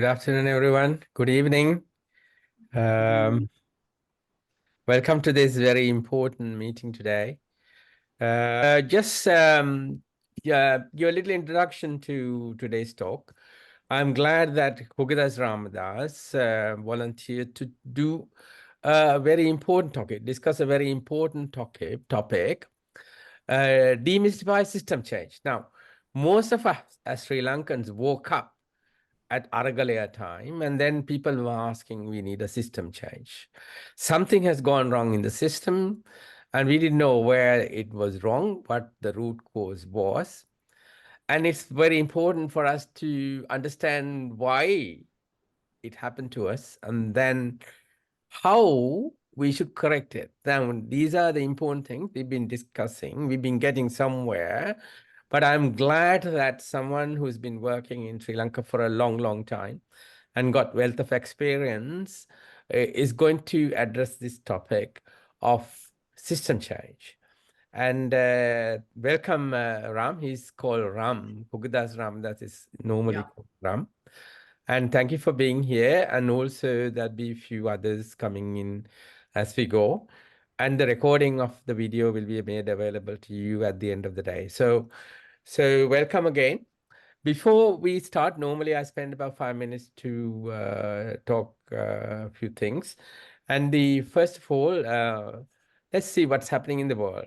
Good afternoon, everyone. Good evening. Um, Welcome to this very important meeting today. Just Give a little introduction to today's talk. I'm glad that Kugathas Ramathas volunteered to do a very important topic, discuss a very important topic, demystify system change. Now, most of us as Sri Lankans woke up at Aragalaya time, and then people were asking, we need a system change. Something has gone wrong in the system, and we didn't know where it was wrong, what the root cause was. And it's very important for us to understand why it happened to us, and then how we should correct it. Now, these are the important things we've been discussing. We've been getting somewhere, but I'm glad that someone who's been working in Sri Lanka for a long, long time and got wealth of experience is going to address this topic of system change. And welcome, Ram. He's called Ram. Kugathas Ram, that is normally called Ram. And thank you for being here. And also there'll be a few others coming in as we go. And the recording of the video will be made available to you at the end of the day. So welcome again. Before we start, normally I spend about 5 minutes to talk a few things. And first of all, let's see what's happening in the world.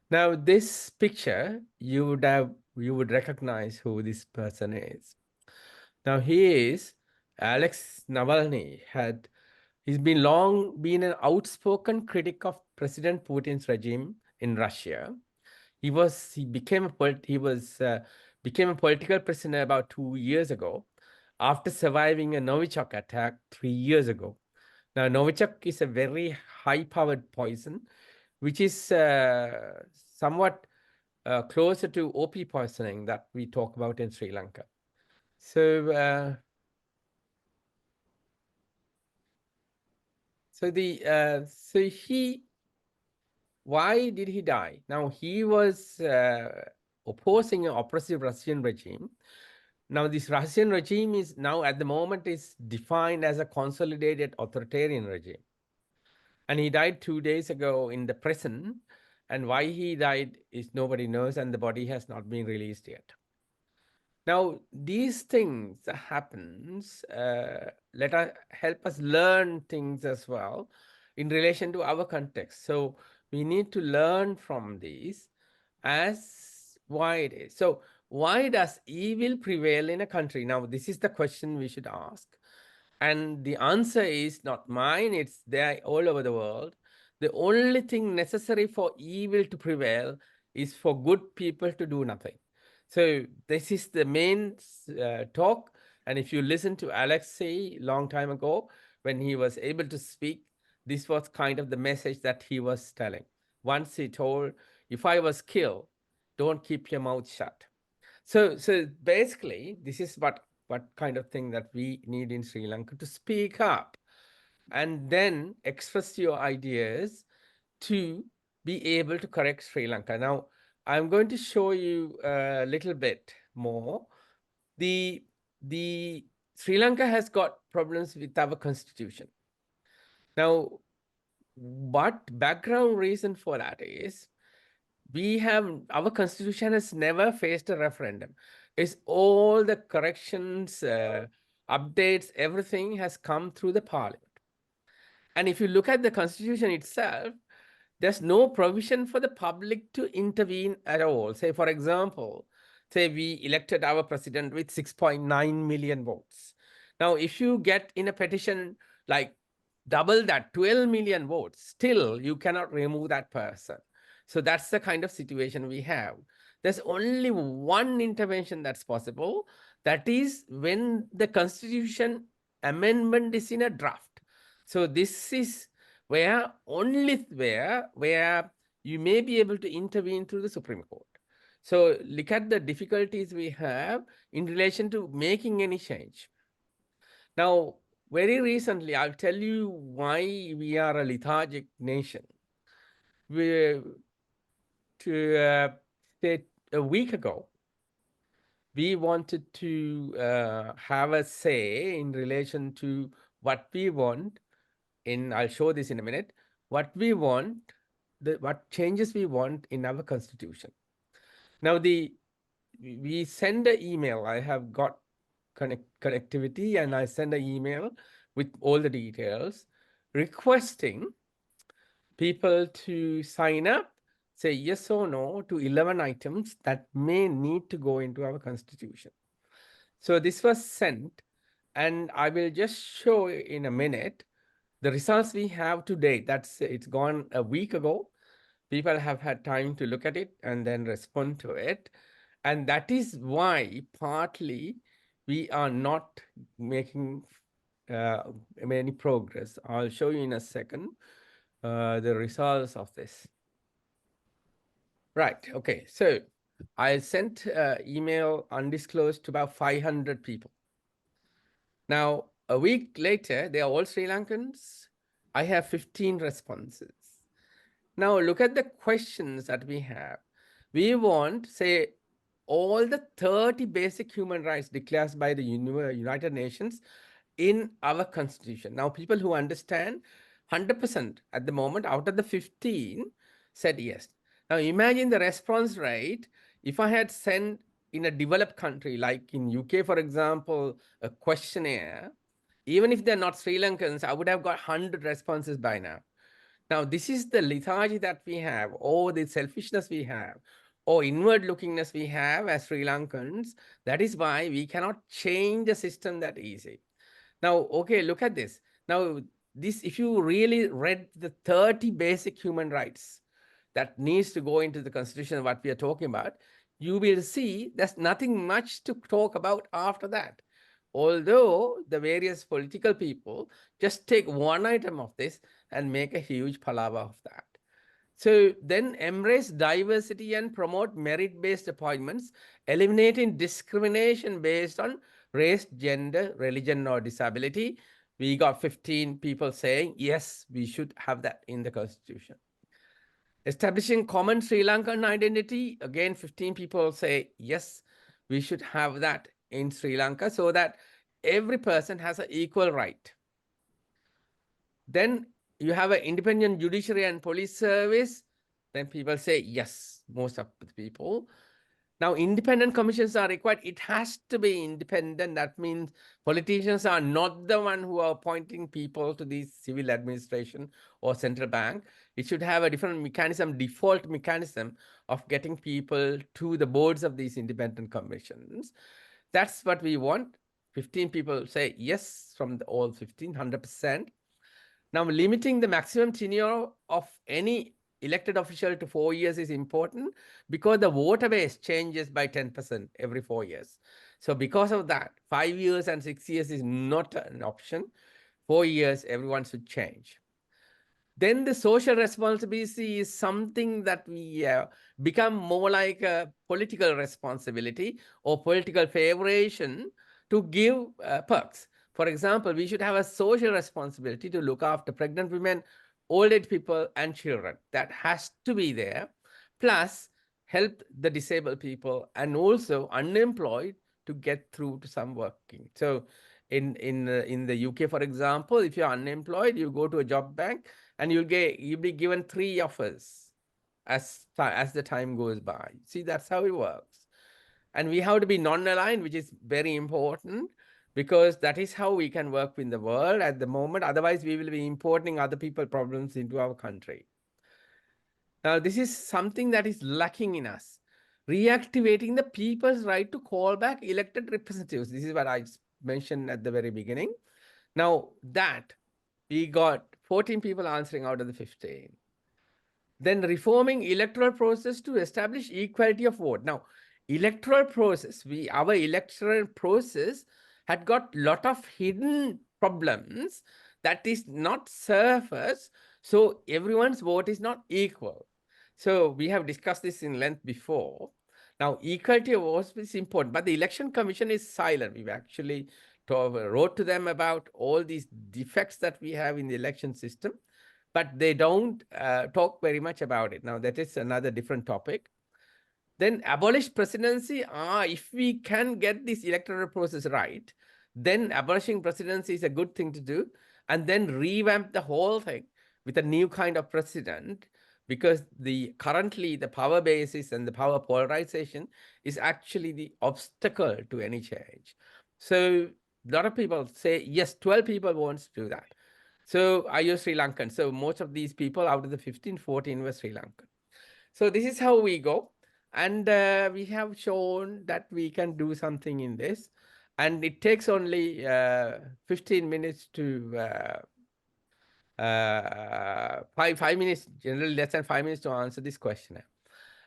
Now, this picture, you would recognize who this person is. Now, he is Alex Navalny. He's been long been an outspoken critic of President Putin's regime in Russia. He became became a political prisoner about 2 years ago after surviving a Novichok attack 3 years ago. Now, Novichok is a very high-powered poison, which is somewhat closer to OP poisoning that we talk about in Sri Lanka. So, why did he die? Now, he was opposing an oppressive Russian regime. Now, this Russian regime is now at the moment is defined as a consolidated authoritarian regime. And he died 2 days ago in the prison. And why he died is nobody knows, and the body has not been released yet. Now, these things that happens, help us learn things as well in relation to our context. So we need to learn from these as why it is. So why does evil prevail in a country? Now, this is the question we should ask. And the answer is not mine, it's there all over the world. The only thing necessary for evil to prevail is for good people to do nothing. So this is the main talk. And if you listen to Alexei long time ago, when he was able to speak, this was kind of the message that he was telling. Once he told, if I was killed, don't keep your mouth shut. So basically, this is what kind of thing that we need in Sri Lanka, to speak up and then express your ideas to be able to correct Sri Lanka. Now, I'm going to show you a little bit more. The Sri Lanka has got problems with our constitution. Now, what background reason for that is, our constitution has never faced a referendum. It's all the corrections, updates, everything has come through the parliament. And if you look at the constitution itself, there's no provision for the public to intervene at all. Say, for example, say we elected our president with 6.9 million votes. Now, if you get in a petition like double that, 12 million votes, still you cannot remove that person. So that's the kind of situation we have. There's only one intervention that's possible. That is when the constitution amendment is in a draft. So this is where you may be able to intervene through the Supreme Court. So look at the difficulties we have in relation to making any change. Now, very recently, I'll tell you why we are a lethargic nation. Say a week ago, we wanted to have a say in relation to what we want I'll show this in a minute, what we want, what changes we want in our constitution. Now, we send an email. I have got connectivity, and I send an email with all the details requesting people to sign up, say yes or no to 11 items that may need to go into our constitution. So this was sent, and I will just show in a minute the results we have to date. It's gone a week ago. People have had time to look at it and then respond to it. And that is why partly we are not making any progress. I'll show you in a second the results of this. Right, okay, so I sent email undisclosed to about 500 people. Now, a week later, they are all Sri Lankans. I have 15 responses. Now, look at the questions that we have. We want, say, all the 30 basic human rights declared by the United Nations in our constitution. Now, people who understand 100% at the moment out of the 15 said yes. Now, imagine the response rate. If I had sent in a developed country, like in UK, for example, a questionnaire, even if they're not Sri Lankans, I would have got 100 responses by now. Now, this is the lethargy that we have, or the selfishness we have, or inward lookingness we have as Sri Lankans. That is why we cannot change the system that easy. Now, okay, look at this. Now, if you really read the 30 basic human rights that needs to go into the constitution, what we are talking about, you will see there's nothing much to talk about after that. Although the various political people just take one item of this and make a huge palaver of that. So then embrace diversity and promote merit-based appointments, eliminating discrimination based on race, gender, religion, or disability. We got 15 people saying, yes, we should have that in the constitution. Establishing common Sri Lankan identity. Again, 15 people say, yes, we should have that in Sri Lanka so that every person has an equal right. Then you have an independent judiciary and police service. Then people say, yes, most of the people. Now, independent commissions are required. It has to be independent. That means politicians are not the one who are appointing people to the civil administration or central bank. It should have a different mechanism, default mechanism of getting people to the boards of these independent commissions. That's what we want. 15 people say yes from all 15, 100%. Now, limiting the maximum tenure of any elected official to 4 years is important because the voter base changes by 10% every 4 years. So because of that, 5 years and 6 years is not an option. 4 years, everyone should change. Then the social responsibility is something that we become more like a political responsibility or political favoration to give perks. For example, we should have a social responsibility to look after pregnant women, old age people, and children. That has to be there. Plus, help the disabled people and also unemployed to get through to some working. So in the UK, for example, if you're unemployed, you go to a job bank and you'll be given 3 offers as the time goes by. See, that's how it works. And we have to be non-aligned, which is very important because that is how we can work in the world at the moment. Otherwise, we will be importing other people's problems into our country. Now, this is something that is lacking in us. Reactivating the people's right to call back elected representatives. This is what I mentioned at the very beginning. Now, that we got 14 people answering out of the 15. Then reforming electoral process to establish equality of vote. Now, electoral process, our electoral process had got lot of hidden problems that is not surface, so everyone's vote is not equal. So we have discussed this in length before. Now, equality of votes is important, but the Election Commission is silent. We've actually wrote to them about all these defects that we have in the election system, but they don't talk very much about it. Now, that is another different topic. then abolish presidency. If we can get this electoral process right, then abolishing presidency is a good thing to do, and then revamp the whole thing with a new kind of president, because currently the power basis and the power polarization is actually the obstacle to any change. So a lot of people say, yes, 12 people wants to do that. So are you Sri Lankan? So most of these people out of the 15, 14 were Sri Lankan. So this is how we go. And we have shown that we can do something in this. And it takes only 15 minutes to 5 minutes, generally less than 5 minutes to answer this question.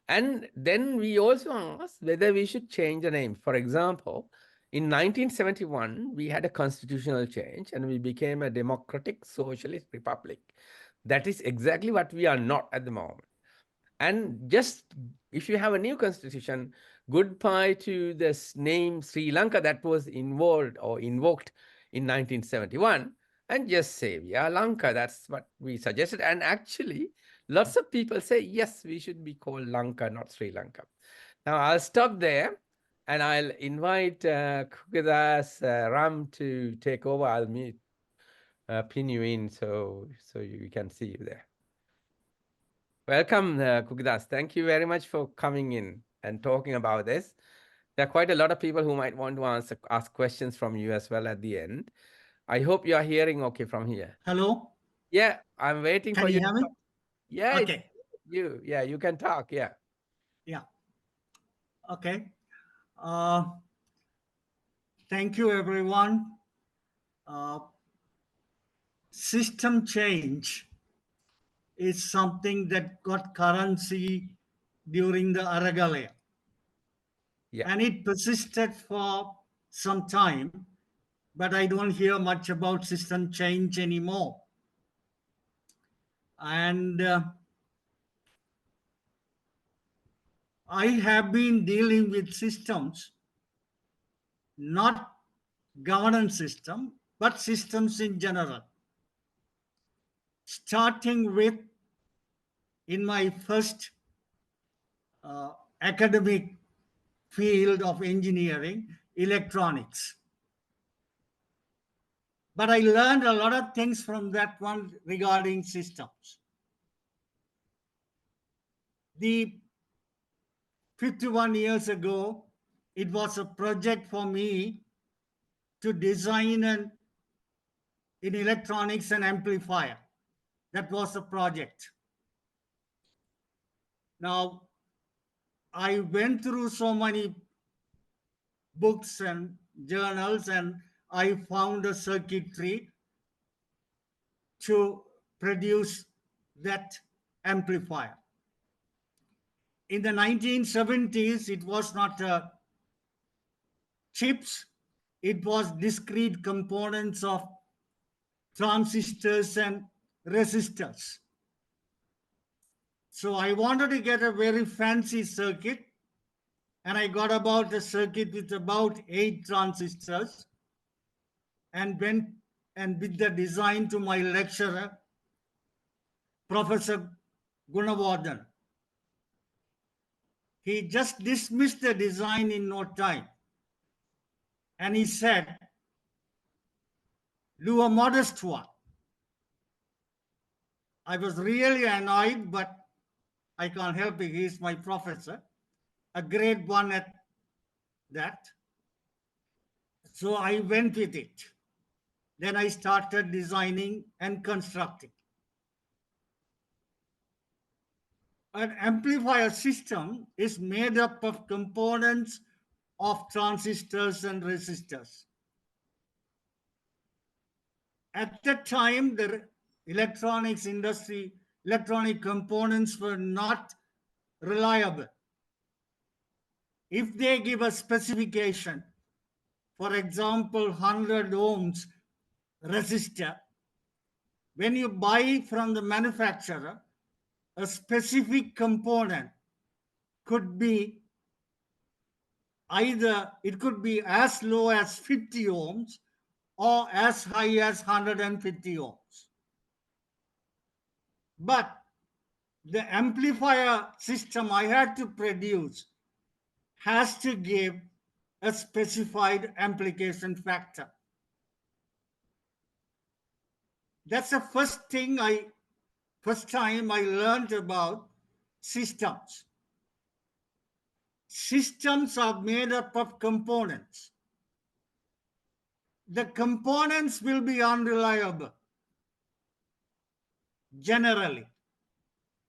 And then we also asked whether we should change the name. For example, in 1971, we had a constitutional change and we became a democratic socialist republic. That is exactly what we are not at the moment. And just if you have a new constitution, goodbye to this name Sri Lanka that was involved or invoked in 1971, and just say we are Lanka. That's what we suggested. And actually, lots of people say, yes, we should be called Lanka, not Sri Lanka. Now, I'll stop there and I'll invite Kugathas, Ram to take over. I'll pin you in so you can see you there. Welcome, Kugathas. Thank you very much for coming in and talking about this. There are quite a lot of people who might want to ask questions from you as well at the end. I hope you are hearing okay from here. Hello? Yeah, I'm waiting Can for you you. hear me? Yeah, it's Okay. you. Yeah, you can talk. Yeah. Yeah. Okay. Uh, Thank you, everyone. Uh, System change is something that got currency during the Aragalaya, Yeah. and it persisted for some time, but I don't hear much about system change anymore. And I have been dealing with systems, not governance system, but systems in general. Starting with, in my first academic field of engineering, electronics. But I learned a lot of things from that one regarding systems. The 51 years ago, it was a project for me to design in electronics an amplifier. That was the project. Now, I went through so many books and journals, and I found a circuitry to produce that amplifier. In the 1970s, it was not chips, it was discrete components of transistors and resistors. So I wanted to get a very fancy circuit, and I got about a circuit with about 8 transistors, and went and with the design to my lecturer, Professor Gunawardhan. He just dismissed the design in no time. And he said, do a modest one. I was really annoyed, but I can't help it. He's my professor, a grade 1 at that. So I went with it. Then I started designing and constructing. An amplifier system is made up of components of transistors and resistors. At that time, the electronics industry, electronic components were not reliable. If they give a specification, for example, 100 ohms resistor, when you buy from the manufacturer, a specific component could be either, it could be as low as 50 ohms or as high as 150 ohms. But the amplifier system I had to produce has to give a specified application factor. That's the first time I learned about systems. Systems are made up of components. The components will be unreliable generally.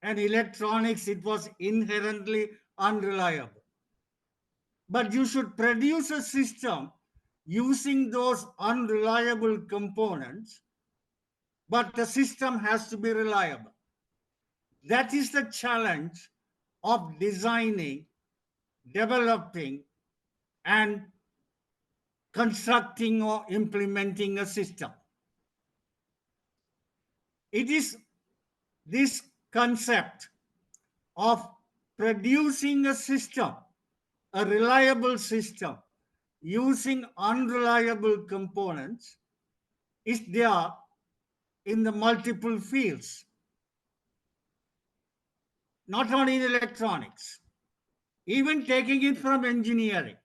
And electronics, it was inherently unreliable. But you should produce a system using those unreliable components, but the system has to be reliable. That is the challenge of designing, developing, and constructing or implementing a system. It is this concept of producing a system, a reliable system, using unreliable components is there in the multiple fields, not only in electronics, even taking it from engineering.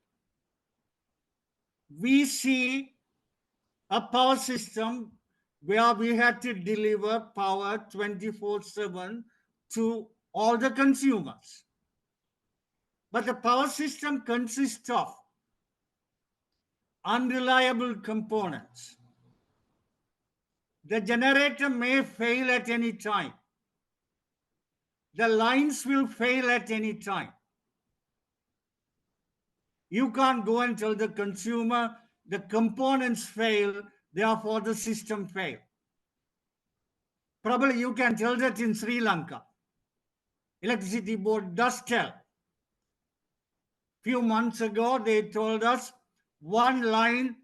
We see a power system where we had to deliver power 24/7 to all the consumers. But the power system consists of unreliable components. The generator may fail at any time. The lines will fail at any time. You can't go and tell the consumer the components fail, therefore the system failed. Probably you can tell that in Sri Lanka. Electricity board does tell. Few months ago, they told us one line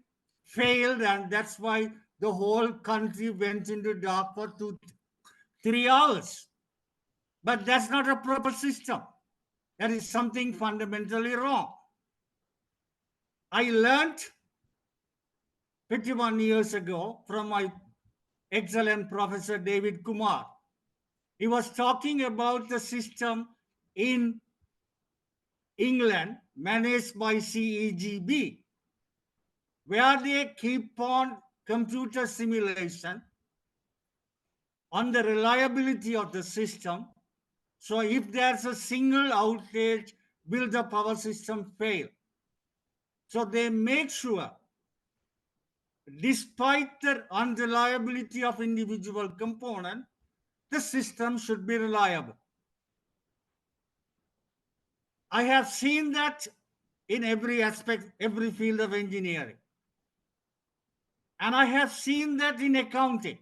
failed, and that's why the whole country went into dark for 3 hours. But that's not a proper system. That is something fundamentally wrong. I learned 51 years ago from my excellent Professor David Kumar. He was talking about the system in England managed by CEGB, where they keep on computer simulation on the reliability of the system. So if there's a single outage, will the power system fail? So they make sure, despite the unreliability of individual component, the system should be reliable. I have seen that in every aspect, every field of engineering. And I have seen that in accounting.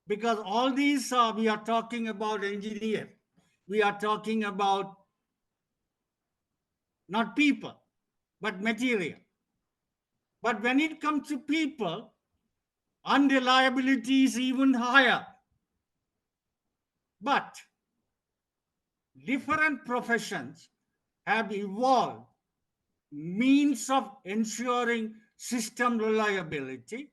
Because all these, we are talking about engineers. We are talking about not people, but material. But when it comes to people, unreliability is even higher. But different professions have evolved means of ensuring system reliability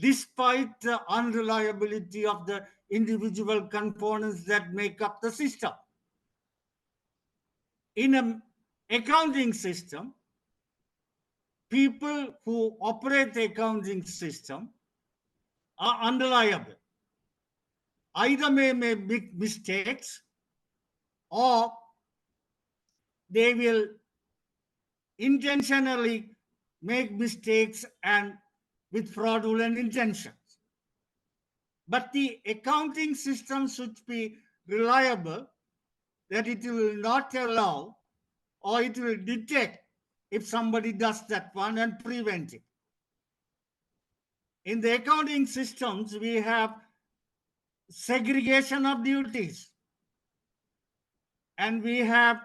despite the unreliability of the individual components that make up the system. In an accounting system, people who operate the accounting system are unreliable. Either may make big mistakes or they will intentionally make mistakes and with fraudulent intentions. But the accounting system should be reliable, that it will not allow or it will detect if somebody does that one and prevent it. In the accounting systems, we have segregation of duties and we have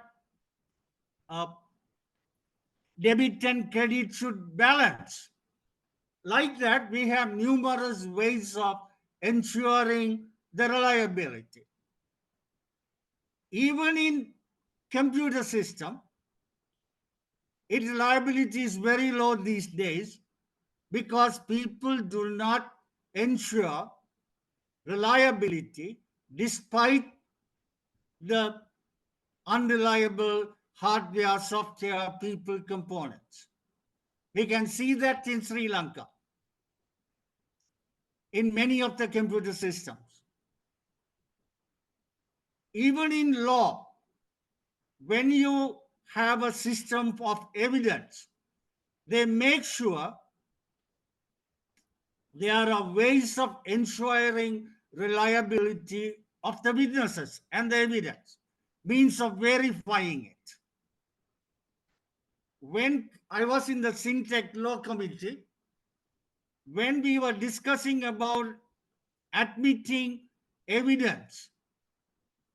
debit and credit should balance. Like that, we have numerous ways of ensuring the reliability. Even in computer system, its reliability is very low these days because people do not ensure reliability despite the unreliable hardware, software, people, components. We can see that in Sri Lanka, in many of the computer systems. Even in law, when you have a system of evidence, they make sure there are ways of ensuring reliability of the witnesses and the evidence, means of verifying it. When I was in the Syntech Law Committee, when we were discussing about admitting evidence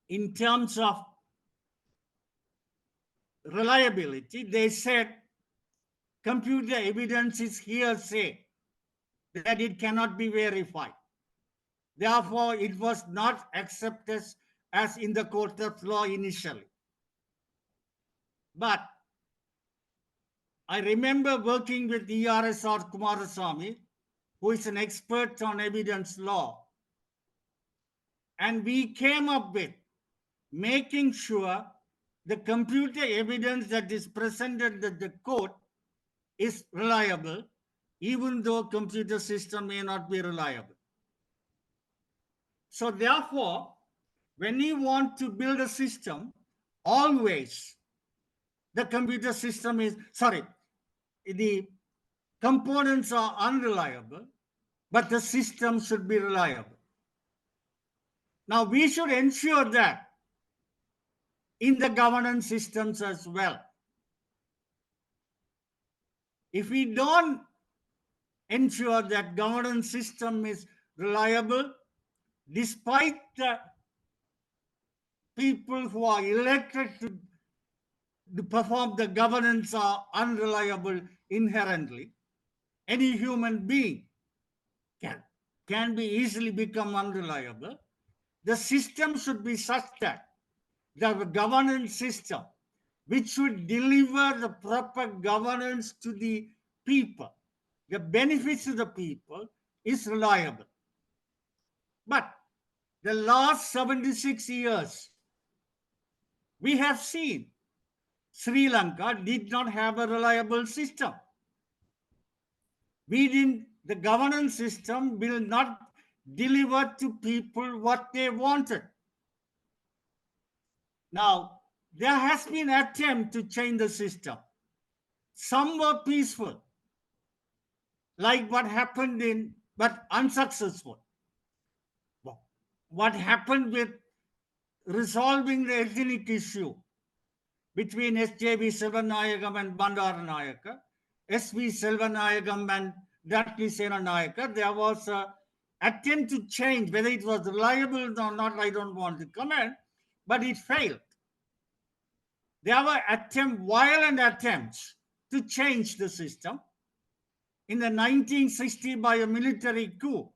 in terms of reliability, they said computer evidence is hearsay, that it cannot be verified. Therefore, it was not accepted as in the court of law initially. But I remember working with ERSR Kumarasamy, who is an expert on evidence law. And we came up with making sure the computer evidence that is presented at the court is reliable, even though computer system may not be reliable. So therefore, when you want to build a system, always the computer system is, the components are unreliable, but the system should be reliable. Now, we should ensure that in the governance systems as well. If we don't ensure that governance system is reliable, despite the people who are elected to perform the governance are unreliable inherently, any human being can be easily become unreliable. The system should be such that the governance system, which should deliver the proper governance to the people, the benefits to the people, is reliable. But the last 76 years, we have seen Sri Lanka did not have a reliable system. The governance system will not deliver to people what they wanted. Now, there has been an attempt to change the system. Some were peaceful, like what happened but unsuccessful. What happened with resolving the ethnic issue between SJV Selvanayagam and Bandaranayaka, SV Selvanayagam and Dudley Senanayaka, there was an attempt to change. Whether it was reliable or not, I don't want to comment, but it failed. There were violent attempts to change the system. In the 1960 by a military coup,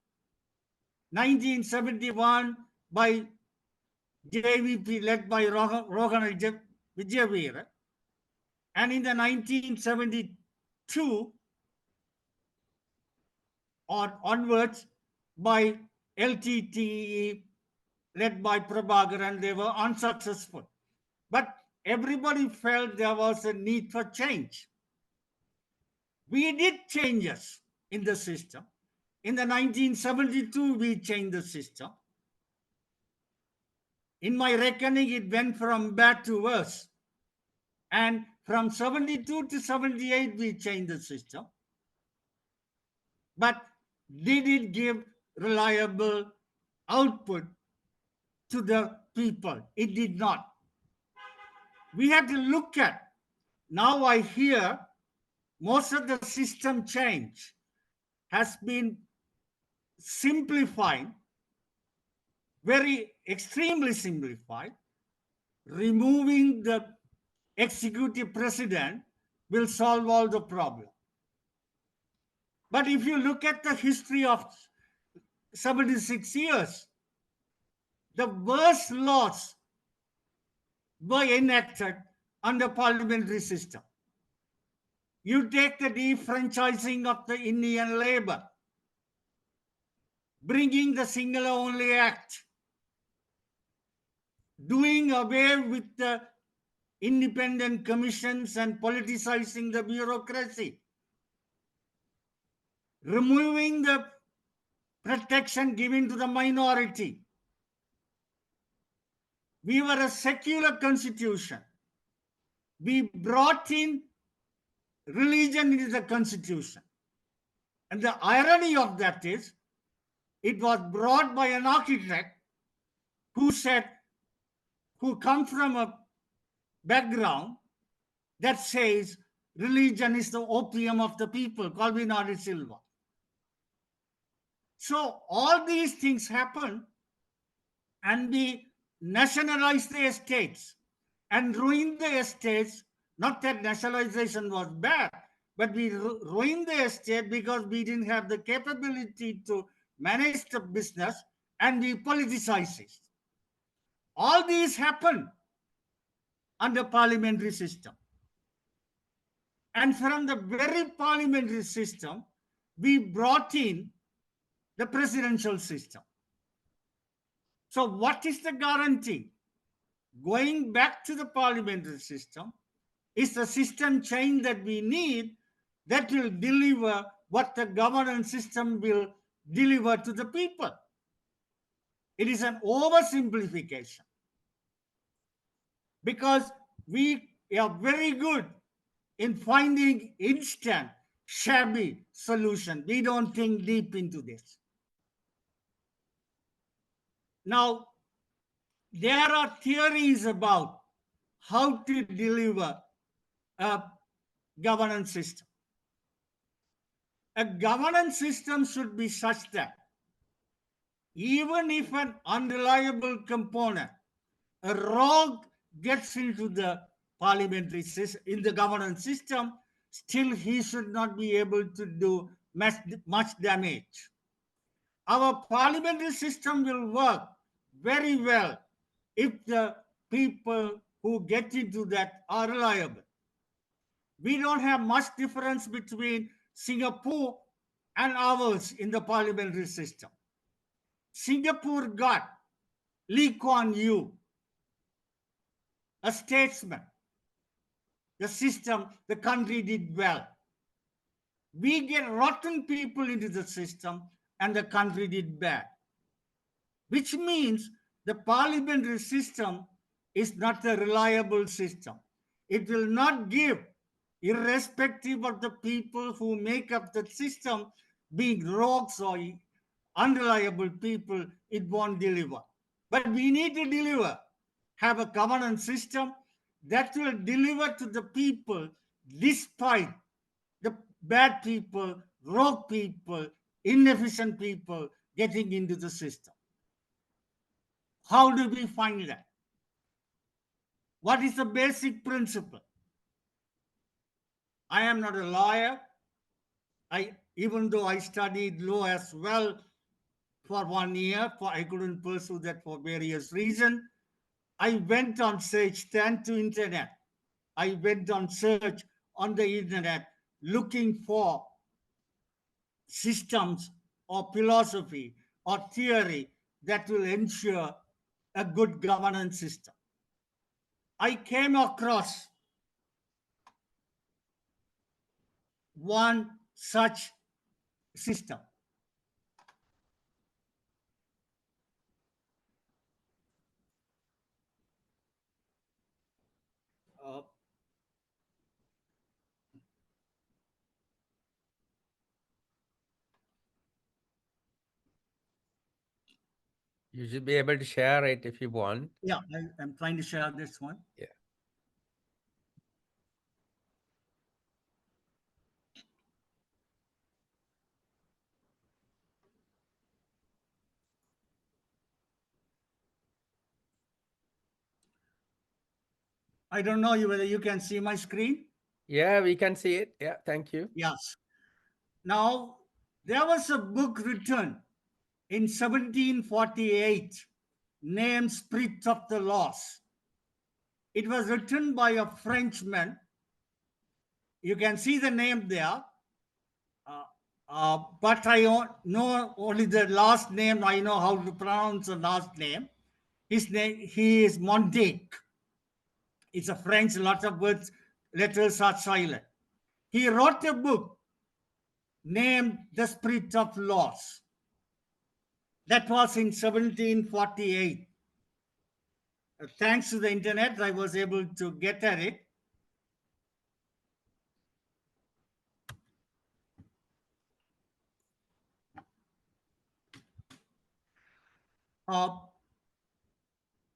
1971 by JVP led by Rohana Vijayveera, and in the 1972 onwards by LTTE led by Prabhakar, and they were unsuccessful. But everybody felt there was a need for change. We did changes in the system. In the 1972, we changed the system. In my reckoning, it went from bad to worse. And from 72 to 78, we changed the system. But did it give reliable output to the people? It did not. We have to look at, now I hear most of the system change has been simplified, very extremely simplified. Removing the executive president will solve all the problem. But if you look at the history of 76 years, the worst laws were enacted under parliamentary system. You take the defranchising of the Indian labor, bringing the Singular Only Act, doing away with the independent commissions and politicizing the bureaucracy, removing the protection given to the minority. We were a secular constitution. We brought in religion into the constitution. And the irony of that is, it was brought by an architect who said, who come from a background that says religion is the opium of the people, Calvino de Silva. So all these things happen, and we nationalized the estates and ruined the estates. Not that nationalization was bad, but we ruined the estate because we didn't have the capability to manage the business, and we politicized it. All these happened under parliamentary system. And from the very parliamentary system, we brought in the presidential system. So what is the guarantee? Going back to the parliamentary system is the system change that we need, that will deliver what the governance system will deliver to the people. It is an oversimplification, because we are very good in finding instant, shabby solution. We don't think deep into this. Now, there are theories about how to deliver a governance system. A governance system should be such that even if an unreliable component, a rogue, gets into the parliamentary system, in the governance system, still he should not be able to do much damage. Our parliamentary system will work very well if the people who get into that are reliable. We don't have much difference between Singapore and ours in the parliamentary system. Singapore got Lee Kuan Yew, a statesman. The system, the country did well. We get rotten people into the system, and the country did bad. Which means the parliamentary system is not a reliable system. It will not give, irrespective of the people who make up the system being rogues or unreliable people, it won't deliver. But we need to deliver, have a governance system that will deliver to the people despite the bad people, rogue people, inefficient people getting into the system. How do we find that? What is the basic principle? I am not a lawyer. Even though I studied law as well for 1 year, I couldn't pursue that for various reasons. I went on search then to internet. I went on search on the internet looking for systems or philosophy or theory that will ensure a good governance system. I came across one such system. You should be able to share it if you want. Yeah, I'm trying to share this one. Yeah. I don't know whether you can see my screen. Yeah, we can see it. Yeah, thank you. Yes. Now, there was a book written in 1748 named Spirit of the Laws. It was written by a Frenchman. You can see the name there. But I know only the last name. I know how to pronounce the last name. His name, he is Montaigne. It's a French, lots of words, letters are silent. He wrote a book named The Spirit of Laws. That was in 1748. Thanks to the internet, I was able to get at it.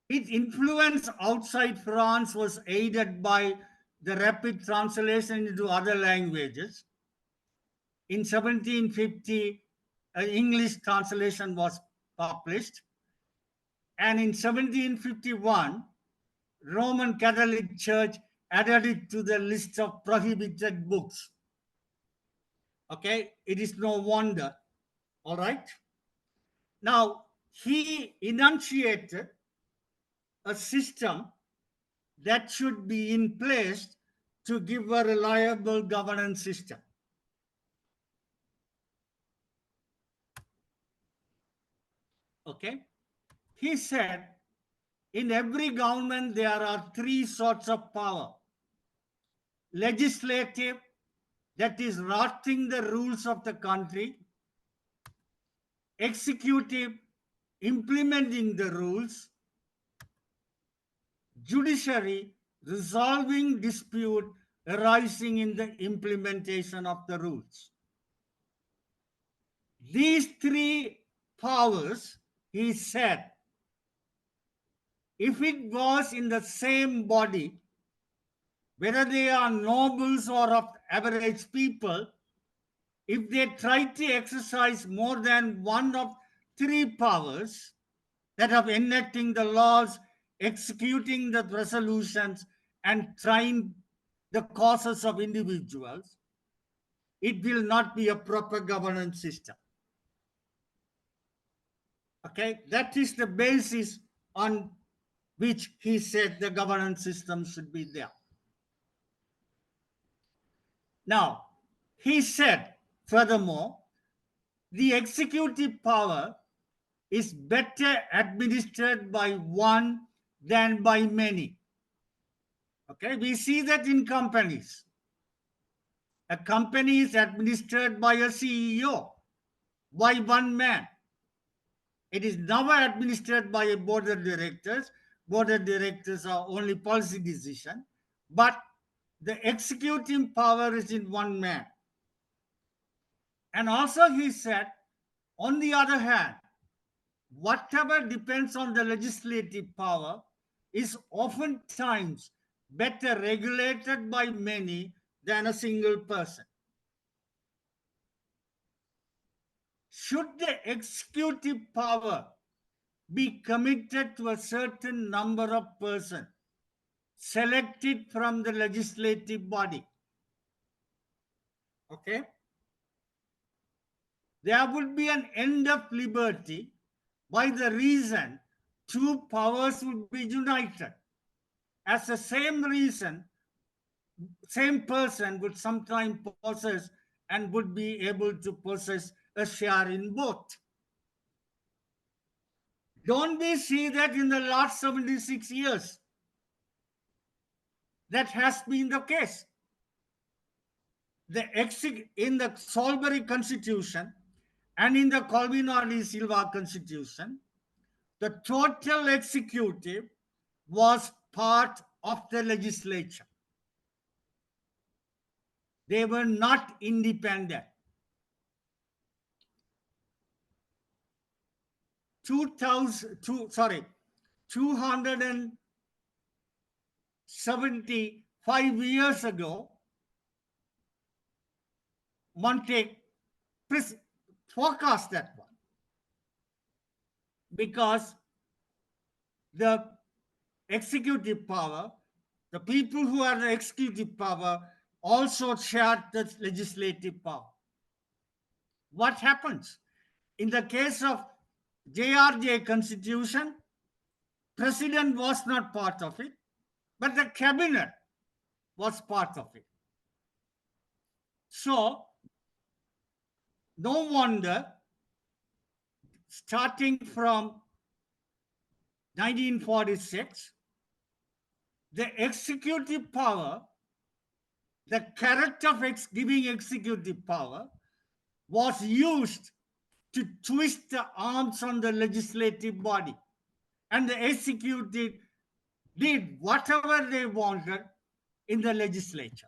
Its influence outside France was aided by the rapid translation into other languages. In 1750, an English translation was published. And in 1751, Roman Catholic Church added it to the list of prohibited books. Okay, it is no wonder. All right. Now, he enunciated a system that should be in place to give a reliable governance system. Okay. He said, in every government, there are three sorts of power: legislative, that is writing the rules of the country; executive, implementing the rules; judiciary, resolving dispute arising in the implementation of the rules. These three powers, he said, if it was in the same body, whether they are nobles or of average people, if they try to exercise more than one of three powers, that of enacting the laws, executing the resolutions, and trying the causes of individuals, it will not be a proper governance system. Okay, that is the basis on which he said the governance system should be there. Now, he said, furthermore, the executive power is better administered by one than by many. Okay, we see that in companies. A company is administered by a CEO, by one man. It is never administered by a board of directors. Board of directors are only policy decision, but the executing power is in one man. And also he said, on the other hand, whatever depends on the legislative power is oftentimes better regulated by many than a single person. Should the executive power be committed to a certain number of persons selected from the legislative body, okay, there would be an end of liberty by the reason two powers would be united. As the same reason, same person would sometimes possess and would be able to possess a share in both. Don't we see that in the last 76 years? That has been the case. In the Salisbury Constitution and in the Colvino de Silva Constitution, the total executive was part of the legislature. They were not independent. 275 years ago, one take forecast that one, because the executive power, the people who are the executive power, also shared the legislative power. What happens? In the case of JRJ Constitution, President was not part of it, but the cabinet was part of it. So, no wonder, starting from 1946, the executive power, the character of giving executive power was used to twist the arms on the legislative body. And the executive did whatever they wanted in the legislature.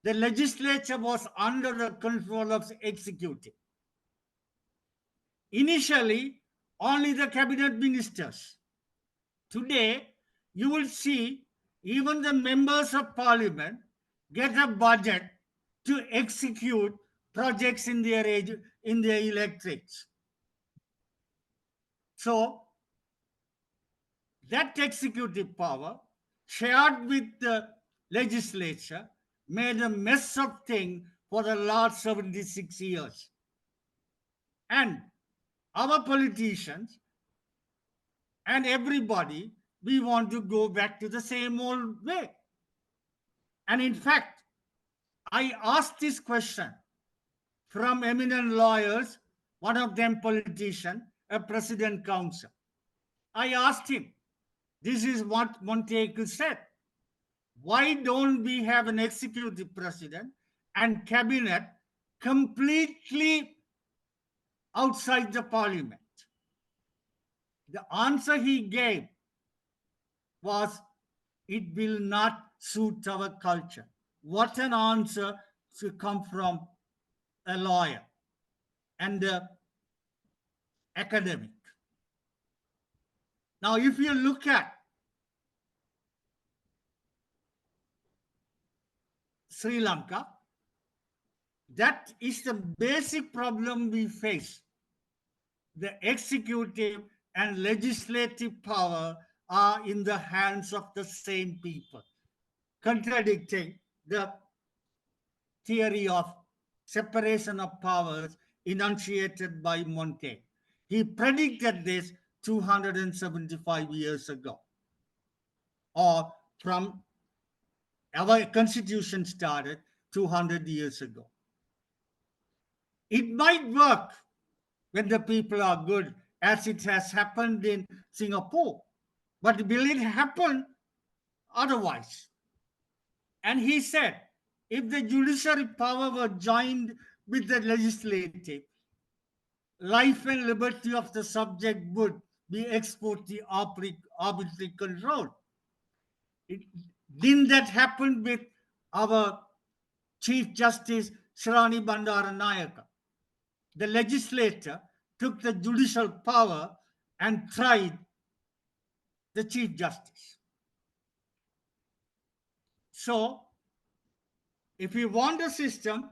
The legislature was under the control of the executive. Initially, only the cabinet ministers. Today, you will see even the members of parliament get a budget to execute projects in their electorates. So that executive power shared with the legislature made a mess of things for the last 76 years. And our politicians and everybody, we want to go back to the same old way. And in fact, I asked this question from eminent lawyers, one of them politician, a president counsel. I asked him, this is what Montaigne said. Why don't we have an executive president and cabinet completely outside the parliament? The answer he gave was, it will not suit our culture. What an answer to come from a lawyer and an academic. Now, if you look at Sri Lanka, that is the basic problem we face. The executive and legislative power are in the hands of the same people, contradicting the theory of separation of powers enunciated by Montaigne. He predicted this 275 years ago, or from our constitution started 200 years ago. It might work when the people are good, as it has happened in Singapore, but will it happen otherwise? And he said, if the judiciary power were joined with the legislative, life and liberty of the subject would be exposed to arbitrary control. Didn't that happen with our Chief Justice Shirani Bandaranayaka? The legislature took the judicial power and tried the Chief Justice. So, if we want a system,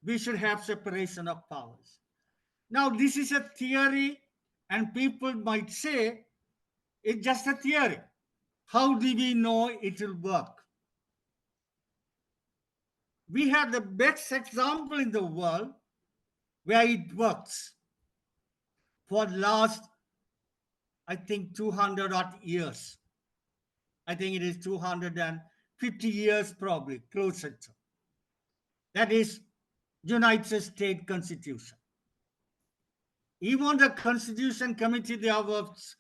we should have separation of powers. Now, this is a theory, and people might say it's just a theory. How do we know it will work? We have the best example in the world where it works for the last, I think, 200 odd years. I think it is 250 years probably, closer to. That is United States Constitution. Even the Constitution Committee, there was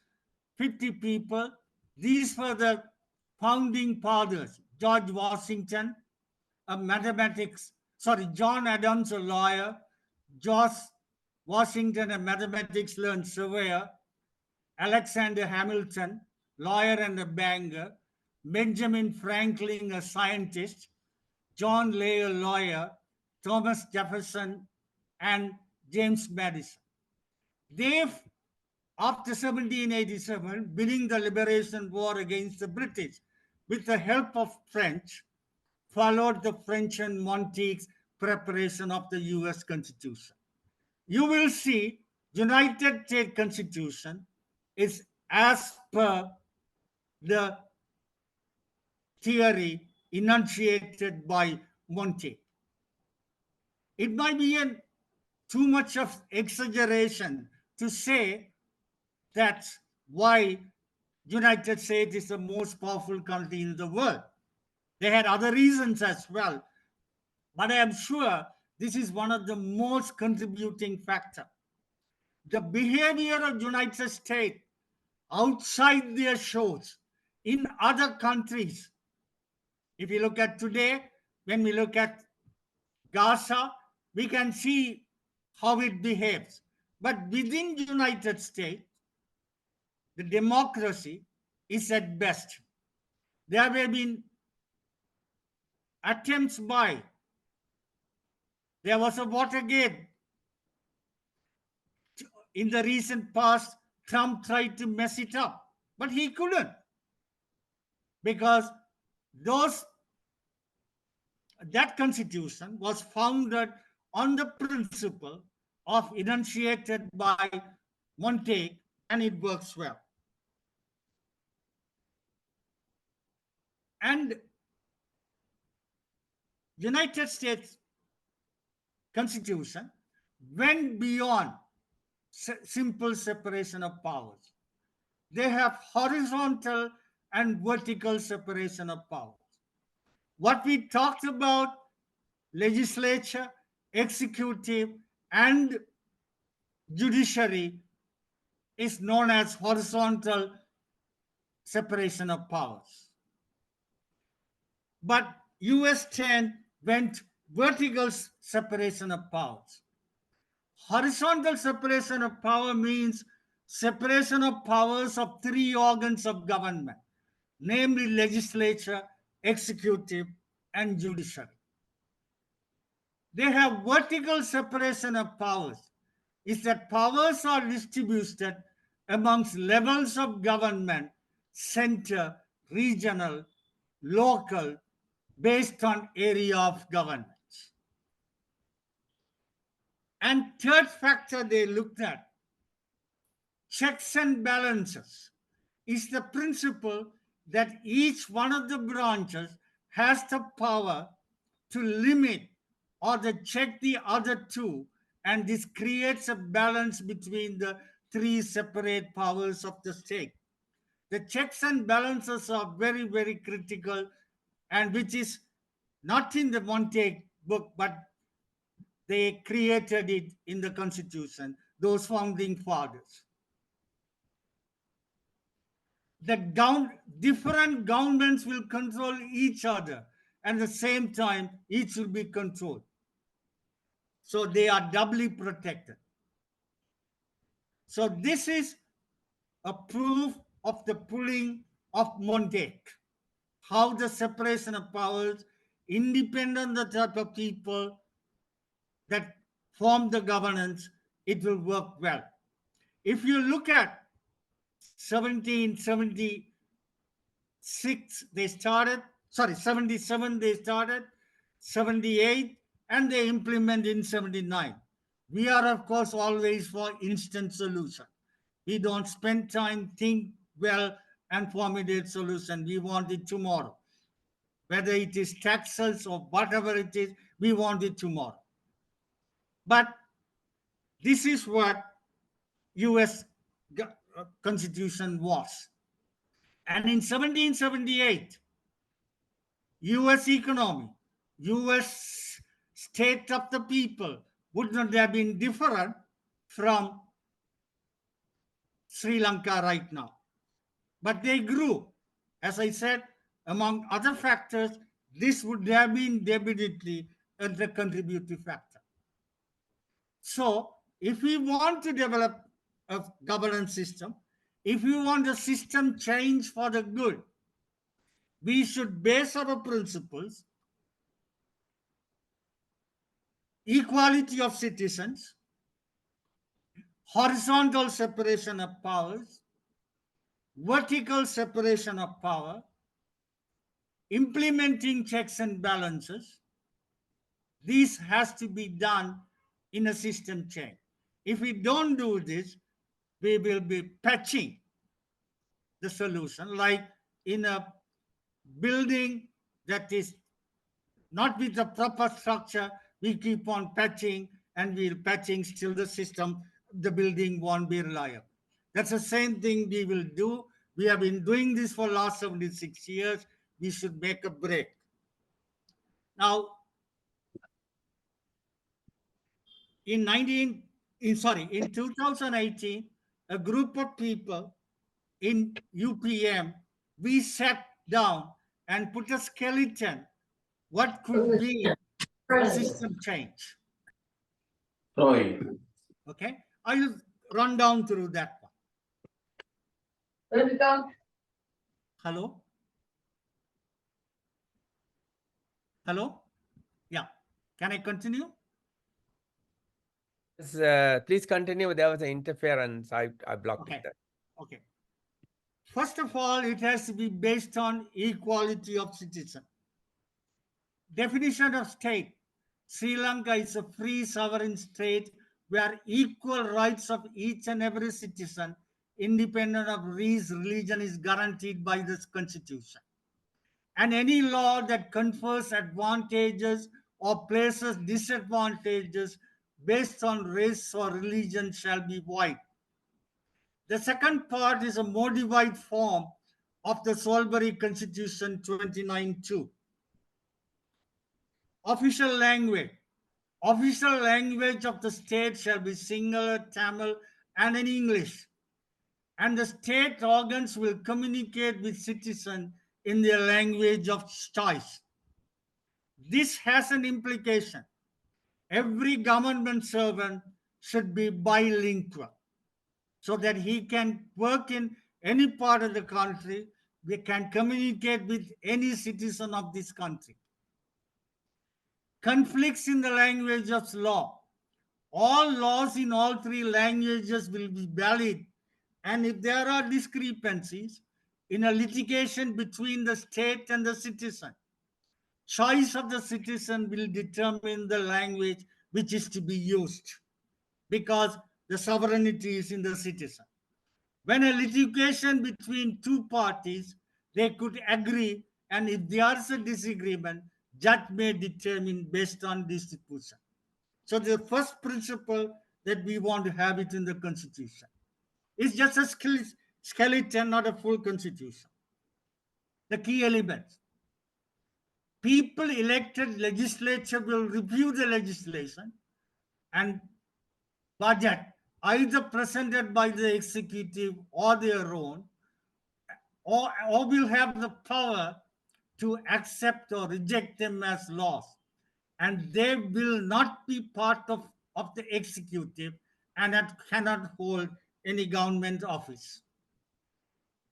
50 people. These were the founding fathers. George Washington, a John Adams, a lawyer. George Washington, a mathematics learned surveyor. Alexander Hamilton, lawyer and a banker. Benjamin Franklin, a scientist. John Lay, a lawyer. Thomas Jefferson, and James Madison. They, after 1787, winning the liberation war against the British, with the help of French, followed the French and Montague's preparation of the US Constitution. You will see United States Constitution is as per the theory enunciated by Montaigne. It might be too much of exaggeration to say that's why United States is the most powerful country in the world. They had other reasons as well, but I am sure this is one of the most contributing factor. The behavior of United States outside their shores in other countries. If you look at today, when we look at Gaza, we can see how it behaves. But within United States, the democracy is at best. There have been attempts by, there was a Watergate in the recent past. Trump tried to mess it up, but he couldn't, because those that constitution was founded on the principle of enunciated by Montague, and it works well. And United States Constitution went beyond simple separation of powers. They have horizontal and vertical separation of powers. What we talked about, legislature, executive, and judiciary, is known as horizontal separation of powers. But US 10 went vertical separation of powers. Horizontal separation of power means separation of powers of three organs of government, namely legislature, executive, and judiciary. They have vertical separation of powers, is that powers are distributed amongst levels of government, center, regional, local, based on area of government. And third factor they looked at, checks and balances, is the principle that each one of the branches has the power to limit or to check the other two, and this creates a balance between the three separate powers of the state. The checks and balances are very, very critical, and which is not in the Montague book, but they created it in the Constitution, those founding fathers. The different governments will control each other, and at the same time, each will be controlled. So they are doubly protected. So this is a proof of the pulling of Montague, how the separation of powers, independent of the type of people that form the governance, it will work well. If you look at 1776, they started, 77 they started, 78, and they implement in 79. We are, of course, always for instant solution. We don't spend time, think well, and formulate solution. We want it tomorrow. Whether it is taxes or whatever it is, we want it tomorrow. But this is what US Constitution was. And in 1778, US economy, US state of the people would not have been different from Sri Lanka right now. But they grew. As I said, among other factors, this would have been definitely a contributing factor. So, if we want to develop a governance system, if we want a system change for the good, we should base our principles, equality of citizens, horizontal separation of powers, vertical separation of power, implementing checks and balances. This has to be done in a system change. If we don't do this, we will be patching the solution, like in a building that is not with the proper structure, we keep on patching, and we're patching still the system, the building won't be reliable. That's the same thing we will do. We have been doing this for last 76 years. We should make a break. Now, in 2018, a group of people in UPM we sat down and put a skeleton. What could be a system change? Okay, I'll run down through that one. Hello? Hello? Yeah. Can I continue? Please continue. There was an interference. I blocked Okay. it. Okay. First of all, it has to be based on equality of citizen. Definition of state. Sri Lanka is a free sovereign state where equal rights of each and every citizen, independent of race, religion, is guaranteed by this constitution. And any law that confers advantages or places disadvantages based on race or religion shall be void. The second part is a modified form of the Salisbury Constitution 29-2. Official language. Official language of the state shall be Sinhala, Tamil, and in English. And the state organs will communicate with citizens in their language of choice. This has an implication. Every government servant should be bilingual so that he can work in any part of the country. We can communicate with any citizen of this country. Conflicts in the language of law. All laws in all three languages will be valid, and if there are discrepancies in a litigation between the state and the citizen, choice of the citizen will determine the language which is to be used, because the sovereignty is in the citizen. When a litigation between two parties, they could agree, and if there is a disagreement, judge may determine based on distribution. So the first principle that we want to have it in the constitution. It's just a skeleton, not a full constitution. The key elements. People elected legislature will review the legislation and budget either presented by the executive or their own, or will have the power to accept or reject them as laws. And they will not be part of the executive and that cannot hold any government office.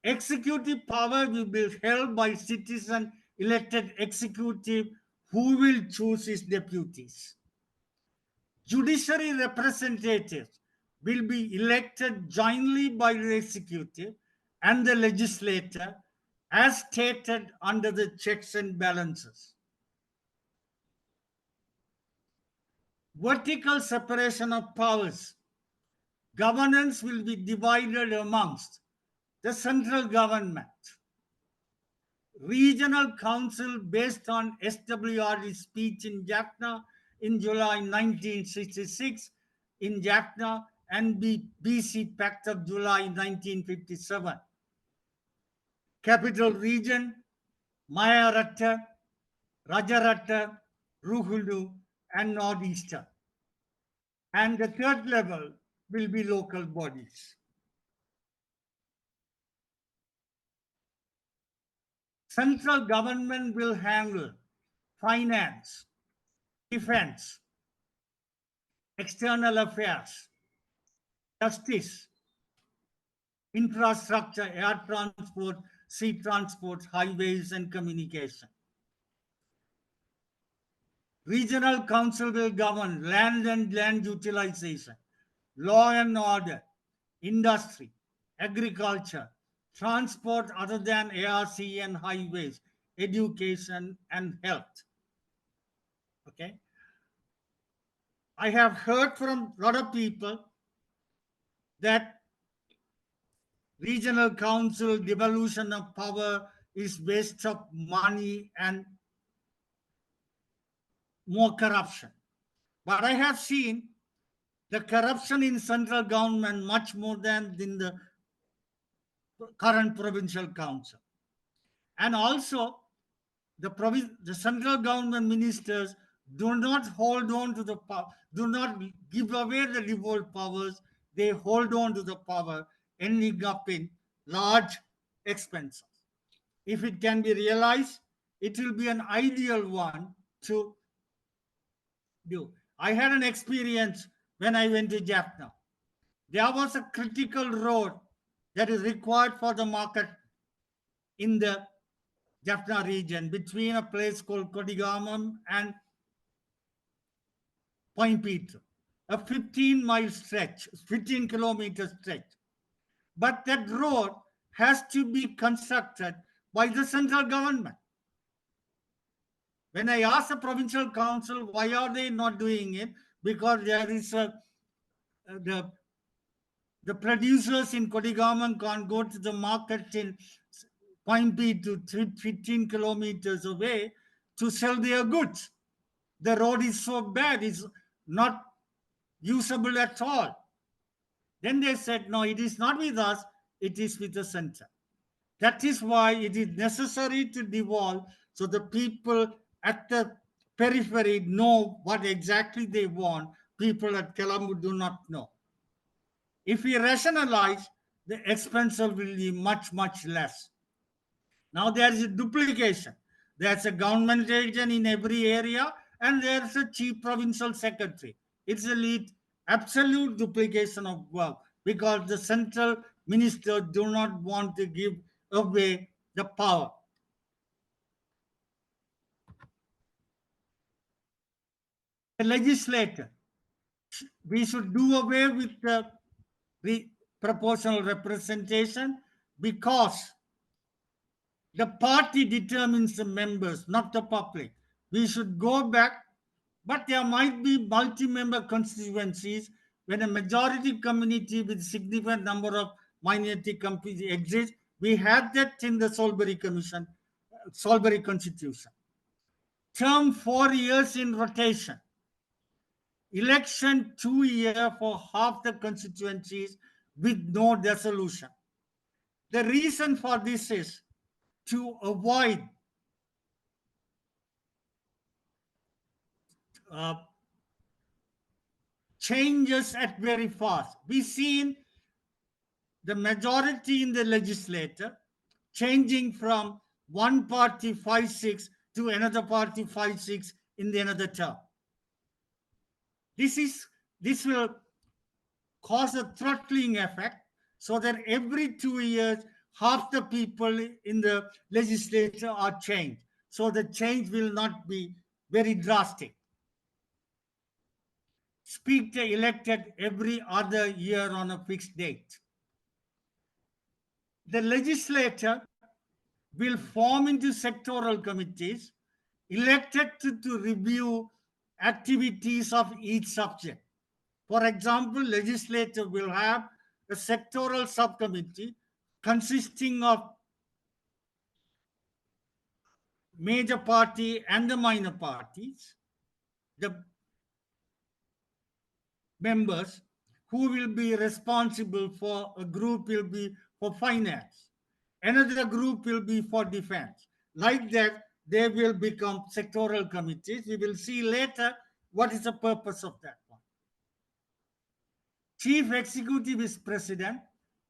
Executive power will be held by citizen elected executive who will choose his deputies. Judiciary representatives will be elected jointly by the executive and the legislature as stated under the checks and balances. Vertical separation of powers. Governance will be divided amongst the central government, regional council based on SWR's speech in Jaffna in July 1966, in Jaffna, and BC Pact of July 1957. Capital region, Mayaratta, Rajaratta, Ruhulu, and Northeastern. And the third level will be local bodies. Central government will handle finance, defense, external affairs, justice, infrastructure, air transport, sea transport, highways, and communication. Regional council will govern land and land utilization, law and order, industry, agriculture, transport other than ARC and highways, education, and health. Okay. I have heard from a lot of people that regional council devolution of power is waste of money and more corruption. But I have seen the corruption in central government much more than in the current provincial council. And also, the central government ministers do not hold on to the power, do not give away the devolved powers. They hold on to the power, ending up in large expenses. if it can be realized, it will be an ideal one to do. I had an experience when I went to Jaffna. There was a critical road that is required for the market in the Jaffna region between a place called Kodigamam and Point Peter, a 15-mile stretch, 15-kilometer stretch. But that road has to be constructed by the central government. When I asked the provincial council why are they not doing it, because there is the the producers in Kodigaman can't go to the market in Point B to 15 kilometers away to sell their goods. The road is so bad, it's not usable at all. Then they said, no, it is not with us, it is with the center. That is why it is necessary to devolve so the people at the periphery know what exactly they want. People at Colombo do not know. If we rationalize, the expense will be much, much less. Now there is a duplication. There's a government agent in every area, and there's a chief provincial secretary. It's a absolute duplication of work because the central minister do not want to give away the power. The legislator, we should do away with the proportional representation because the party determines the members, not the public. We should go back, but there might be multi-member constituencies when a majority community with significant number of minority communities exists. We had that in the Salisbury Commission, Salisbury Constitution. Term 4 years in rotation. Election 2 years for half the constituencies with no dissolution. The reason for this is to avoid uh, changes at very fast. We've seen the majority in the legislature changing from one party 5-6 to another party 5-6 in the another term. This will cause a throttling effect so that every 2 years half the people in the legislature are changed. So the change will not be very drastic. Speaker elected every other year on a fixed date. The legislature will form into sectoral committees elected to review activities of each subject. For example, legislature will have a sectoral subcommittee consisting of major party and the minor parties, the members who will be responsible for a group will be for finance, another group will be for defense. Like that, they will become sectoral committees. We will see later what is the purpose of that one. Chief executive is president,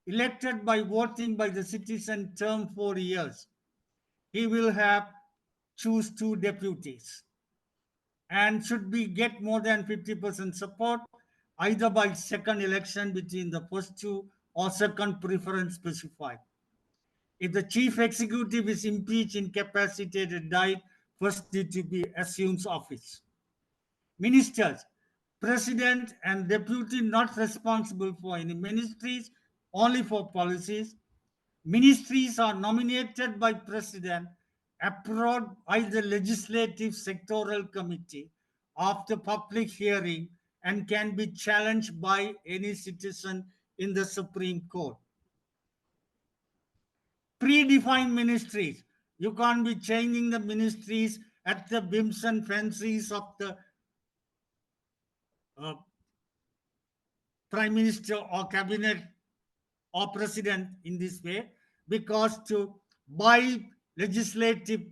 elected by voting by the citizen, term 4 years. He will have choose 2 deputies and should be get more than 50% support either by second election between the first 2 or second preference specified. If the chief executive is impeached, incapacitated, died, first duty be assumes office. Ministers, president and deputy not responsible for any ministries, only for policies. Ministries are nominated by president, approved by the legislative sectoral committee after public hearing and can be challenged by any citizen in the Supreme Court. Predefined ministries. You can't be changing the ministries at the whims and fancies of the uh, prime minister or cabinet or president in this way, because to buy legislative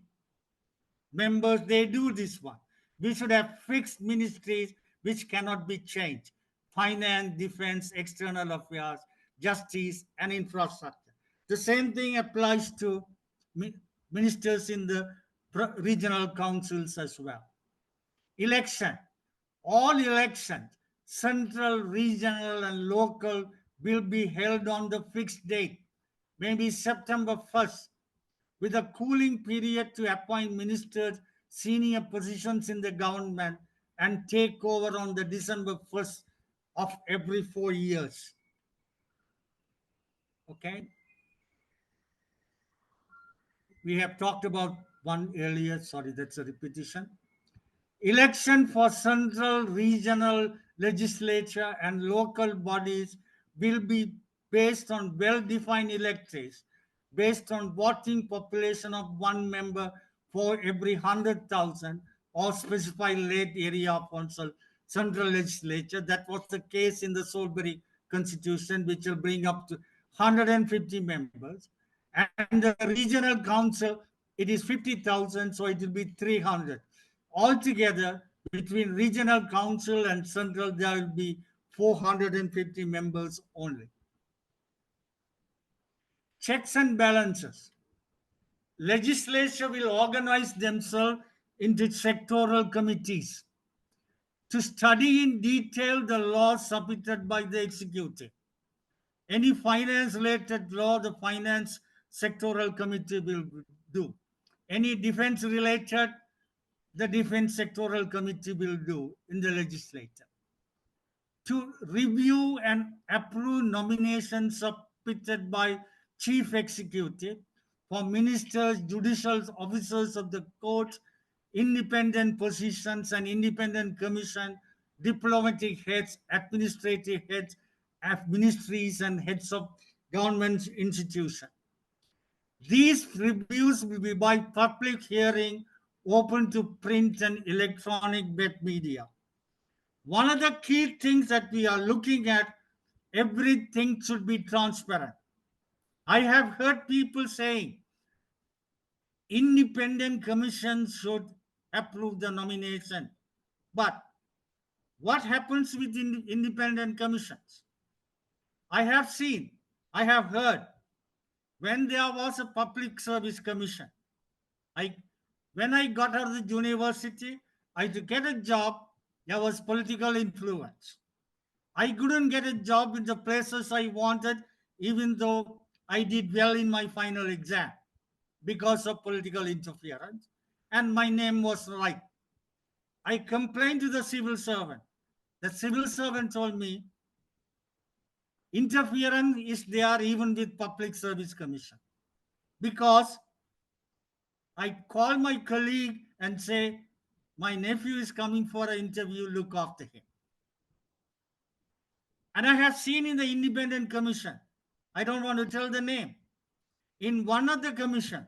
members, they do this one. We should have fixed ministries which cannot be changed: finance, defense, external affairs, justice, and infrastructure. The same thing applies to ministers in the regional councils as well. Election. All elections, central, regional, and local, will be held on the fixed date, maybe September 1st, with a cooling period to appoint ministers, senior positions in the government, and take over on the December 1st of every 4 years. Okay? We have talked about one earlier. Sorry, that's a repetition. Election for central, regional legislature and local bodies will be based on well-defined electorates, based on voting population of one member for every 100,000 or specified late area of council, central legislature. That was the case in the Salisbury Constitution, which will bring up to 150 members. And the regional council, it is 50,000, so it will be 300. Altogether, between regional council and central, there will be 450 members only. Checks and balances. Legislature will organize themselves into sectoral committees to study in detail the laws submitted by the executive. Any finance related law, the finance sectoral committee will do. Any defense related, the defense sectoral committee will do in the legislature. To review and approve nominations submitted by chief executive for ministers, judicial officers of the court, independent positions and independent commission, diplomatic heads, administrative heads of ministries and heads of government institutions. These reviews will be by public hearing, open to print and electronic web media. One of the key things that we are looking at, everything should be transparent. I have heard people saying independent commissions should approve the nomination. But what happens with independent commissions? I have seen, I have heard, when there was a public service commission, I when I got out of the university, I to get a job, there was political influence. I couldn't get a job in the places I wanted, even though I did well in my final exam because of political interference, and my name was right. I complained to the civil servant. The civil servant told me interference is there even with public service commission, because I call my colleague and say, my nephew is coming for an interview, look after him. And I have seen in the independent commission, I don't want to tell the name, in one of the commission,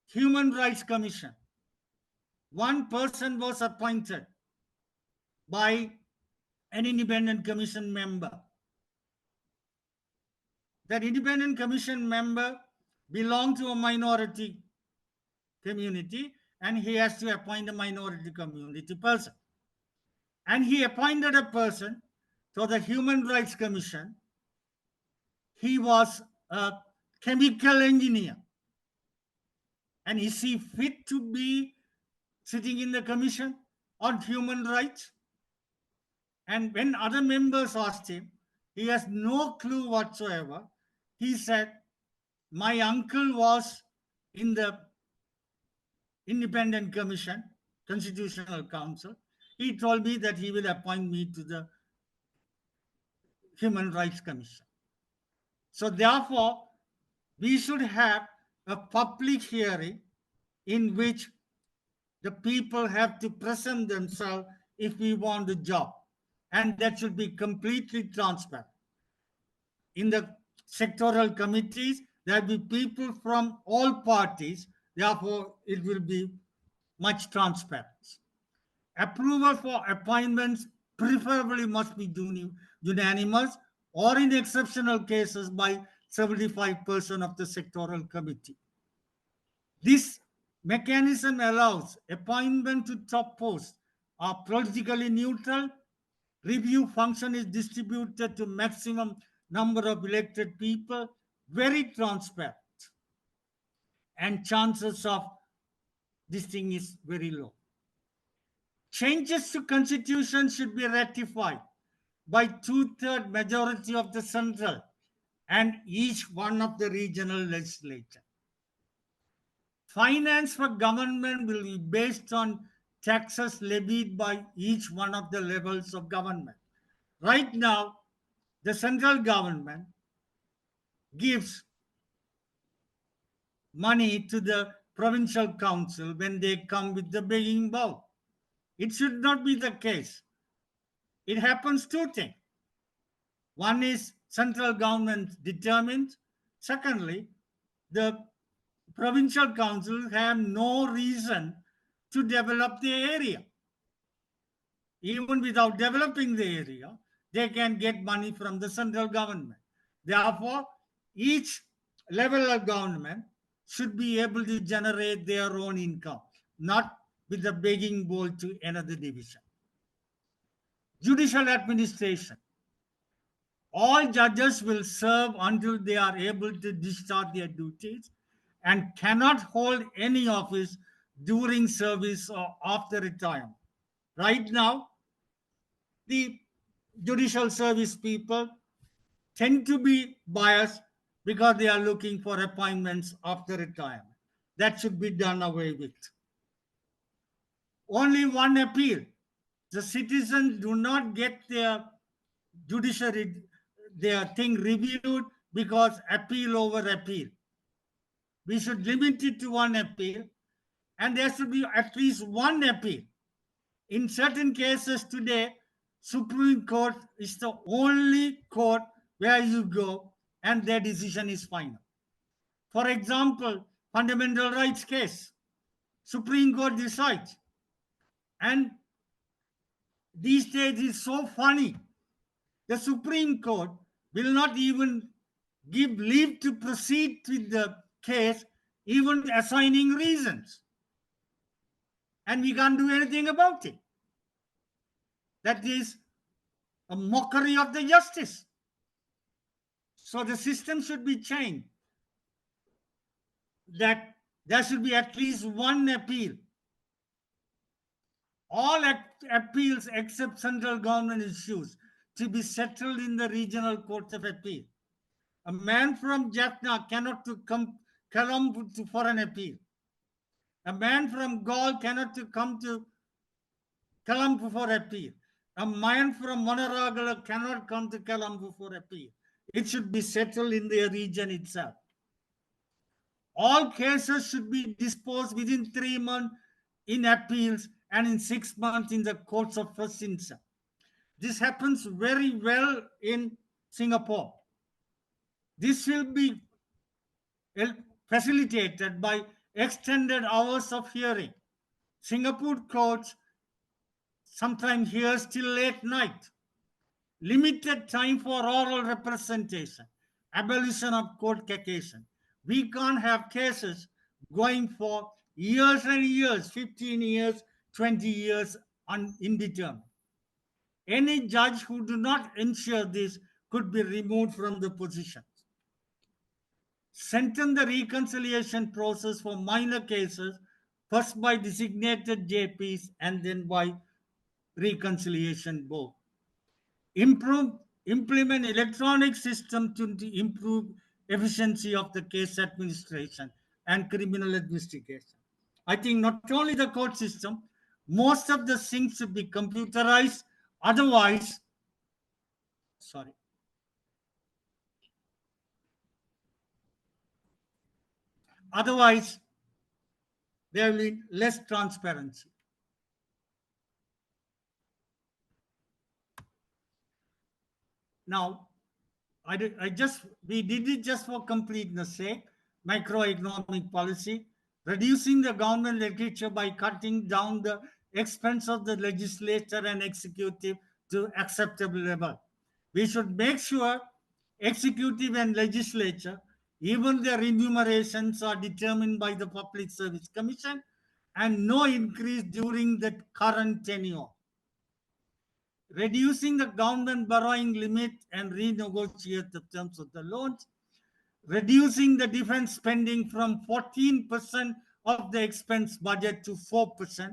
Human Rights Commission, one person was appointed by an independent commission member. That independent commission member belonged to a minority community, and he has to appoint a minority community person. And he appointed a person to the Human Rights Commission. He was a chemical engineer. And is he fit to be sitting in the commission on human rights? And when other members asked him, he has no clue whatsoever. He said, my uncle was in the independent commission, constitutional council. He told me that he will appoint me to the Human Rights Commission. So therefore, we should have a public hearing in which the people have to present themselves if we want a job. And that should be completely transparent. In the sectoral committees, there will be people from all parties. Therefore, it will be much transparency. Approval for appointments preferably must be unanimous, or in exceptional cases by 75% of the sectoral committee. This mechanism allows appointment to top posts are politically neutral, review function is distributed to maximum number of elected people, very transparent. and chances of this thing is very low. Changes to constitution should be ratified by two-thirds majority of the central and each one of the regional legislature. Finance for government will be based on taxes levied by each one of the levels of government. Right now, the central government gives money to the provincial council when they come with the begging bowl. It should not be the case. It happens two things. One is central government determines. Secondly, the provincial councils have no reason to develop the area. Even without developing the area, they can get money from the central government. Therefore, each level of government should be able to generate their own income, not with a begging bowl to another division. Judicial administration. All judges will serve until they are able to discharge their duties and cannot hold any office during service or after retirement. Right now, the judicial service people tend to be biased because they are looking for appointments after retirement. That should be done away with. Only one appeal. The citizens do not get their judiciary, their thing reviewed because appeal over appeal. We should limit it to one appeal, and there should be at least one appeal. In certain cases today, Supreme Court is the only court where you go and their decision is final. For example, fundamental rights case, Supreme Court decides. And these days is so funny. The Supreme Court will not even give leave to proceed with the case, even assigning reasons. And we can't do anything about it. That is a mockery of the justice. So the system should be changed. That there should be at least one appeal. All appeals except central government issues to be settled in the regional courts of appeal. A man from Jaffna cannot to come Colombo for an appeal. A man from Gaul cannot to come to Colombo for appeal. A man from Monaragala cannot come to Colombo for appeal. It should be settled in the region itself. All cases should be disposed within 3 months in appeals and in 6 months in the courts of first instance. This happens very well in Singapore. This will be facilitated by extended hours of hearing. Singapore courts sometimes hears till late night. Limited time for oral representation. Abolition of court cacation. We can't have cases going for years and years, 15 years, 20 years, indeterminate. Any judge who do not ensure this could be removed from the position. Strengthen the reconciliation process for minor cases, first by designated JPs and then by reconciliation board. Implement electronic system to improve efficiency of the case administration and criminal investigation. I think not only the court system, most of the things should be computerized. Otherwise, sorry. Otherwise, there will be less transparency. Now, we did it just for completeness sake, microeconomic policy, reducing the government literature by cutting down the expense of the legislature and executive to acceptable level. We should make sure executive and legislature, even their remunerations are determined by the Public Service Commission and no increase during the current tenure. Reducing the government borrowing limit and renegotiate the terms of the loans, reducing the defense spending from 14% of the expense budget to 4%,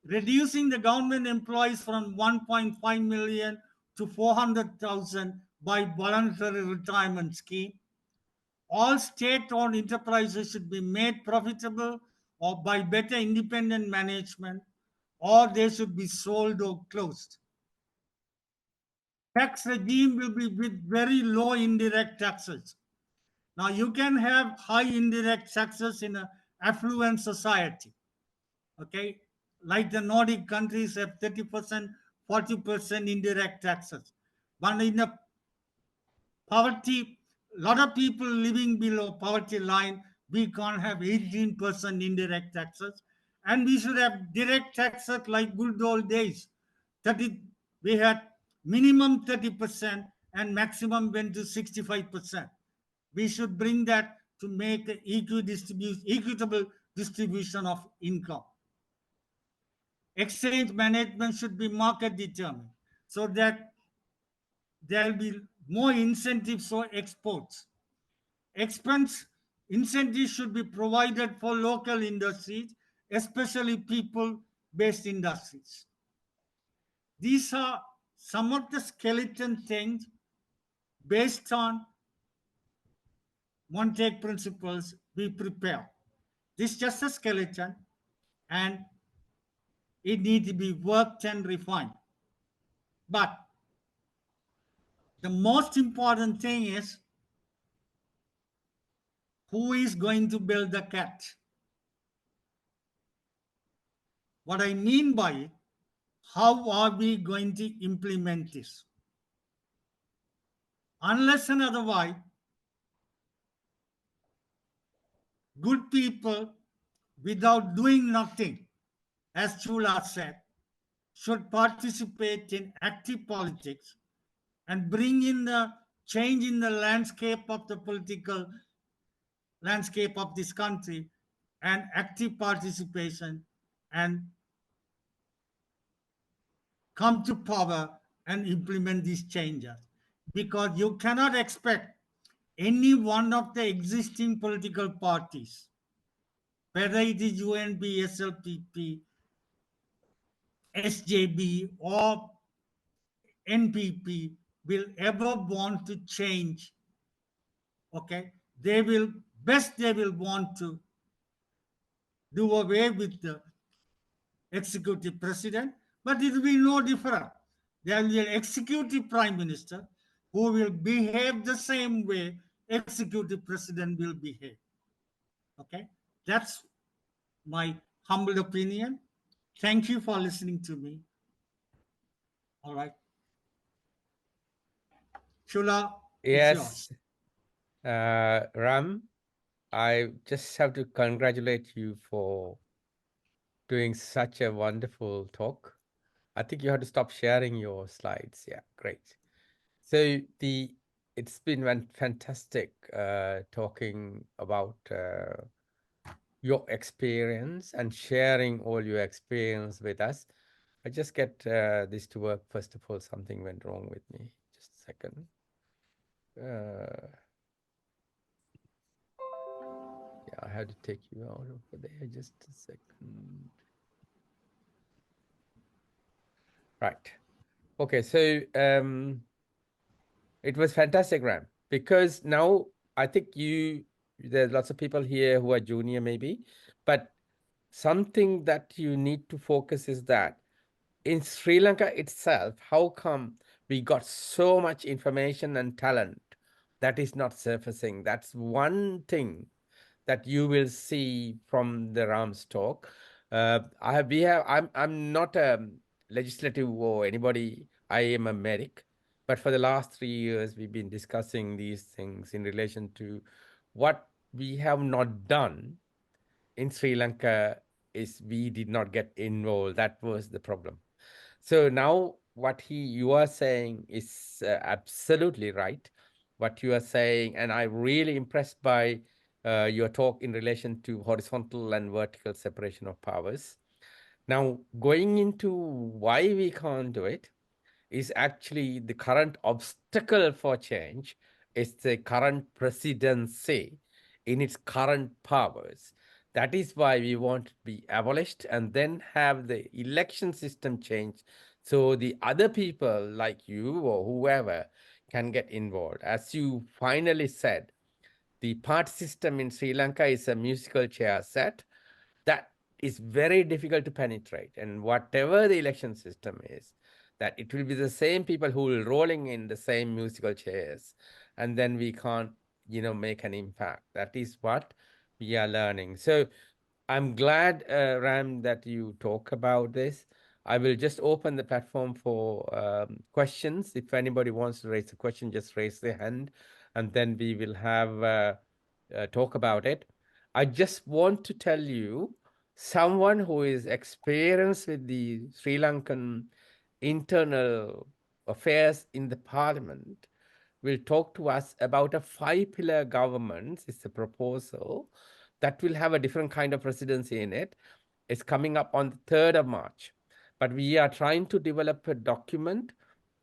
reducing the government employees from 1.5 million to 400,000 by voluntary retirement scheme. All state-owned enterprises should be made profitable or by better independent management, or they should be sold or closed. Tax regime will be with very low indirect taxes. Now you can have high indirect taxes in an affluent society, okay? Like the Nordic countries have 30%, 40% indirect taxes. But in a poverty, a lot of people living below poverty line, we can't have 18% indirect taxes. And we should have direct taxes like good old days. 30, we had minimum 30% and maximum went to 65%. We should bring that to make an equitable distribution of income. Exchange management should be market determined so that there will be more incentives for exports. Expense incentives should be provided for local industries, especially people-based industries. These are some of the skeleton things based on Montague principles we prepare. This is just a skeleton and it needs to be worked and refined. But the most important thing is who is going to build the cat? What I mean by it, how are we going to implement this? Unless and otherwise, good people, without doing nothing, as Chula said, should participate in active politics and bring in the change in the landscape of the political landscape of this country and active participation and come to power and implement these changes. Because you cannot expect any one of the existing political parties, whether it is UNB, SLPP, SJB, or NPP, will ever want to change. Okay, they will want to do away with the executive president, but it will be no different. There will be an executive prime minister who will behave the same way executive president will behave. Okay, that's my humble opinion. Thank you for listening to me. All right. Shula, it's yours. Yes, Ram, I just have to congratulate you for doing such a wonderful talk. I think you have to stop sharing your slides. Yeah, great. So it's been fantastic talking about your experience and sharing all your experience with us. I just get this to work. First of all, something went wrong with me. Just a second. Yeah, I had to take you out over there. Just a second. Right. Okay, so it was fantastic, Ram, because now I think there's lots of people here who are junior maybe, but something that you need to focus is that in Sri Lanka itself, how come we got so much information and talent that is not surfacing? That's one thing that you will see from the Ram's talk. I'm not a legislative or anybody. I am a medic, but for the last 3 years, we've been discussing these things in relation to what we have not done in Sri Lanka is we did not get involved. That was the problem. So now what you are saying is absolutely right. What you are saying, and I'm really impressed by your talk in relation to horizontal and vertical separation of powers. Now, going into why we can't do it is actually the current obstacle for change It's the current presidency in its current powers. That is why we want to be abolished and then have the election system changed so the other people like you or whoever can get involved. As you finally said, the party system in Sri Lanka is a musical chair set that is very difficult to penetrate. And whatever the election system is, that it will be the same people who will rolling in the same musical chairs, and then we can't, make an impact. That is what we are learning. So I'm glad, Ram, that you talk about this. I will just open the platform for questions. If anybody wants to raise a question, just raise their hand, and then we will have talk about it. I just want to tell you, someone who is experienced with the Sri Lankan internal affairs in the parliament will talk to us about a 5-pillar government. It's a proposal that will have a different kind of presidency in it. It's coming up on the 3rd of March. But we are trying to develop a document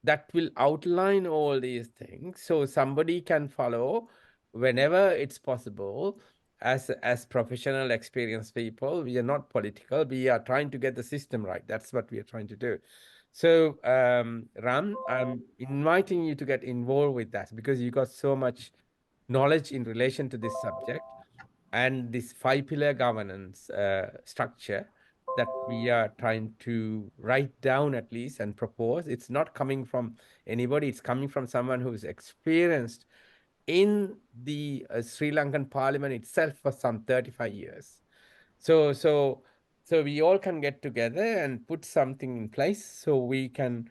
that will outline all these things so somebody can follow whenever it's possible. As professional experienced people, we are not political. We are trying to get the system right. That's what we are trying to do. So, Ram, I'm inviting you to get involved with that because you got so much knowledge in relation to this subject and this 5-pillar governance structure that we are trying to write down at least and propose. It's not coming from anybody. It's coming from someone who's experienced in the Sri Lankan parliament itself for some 35 years. So we all can get together and put something in place so we can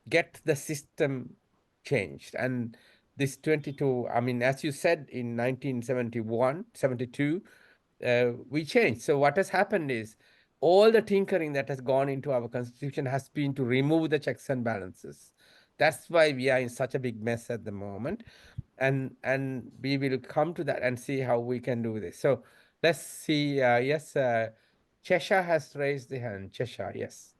get the system changed. And this 22, I mean, as you said, in 1971, 72, we changed. So what has happened is all the tinkering that has gone into our constitution has been to remove the checks and balances. That's why we are in such a big mess at the moment. And we will come to that and see how we can do this. So let's see. Yes, Cheshire has raised the hand. Cheshire, yes.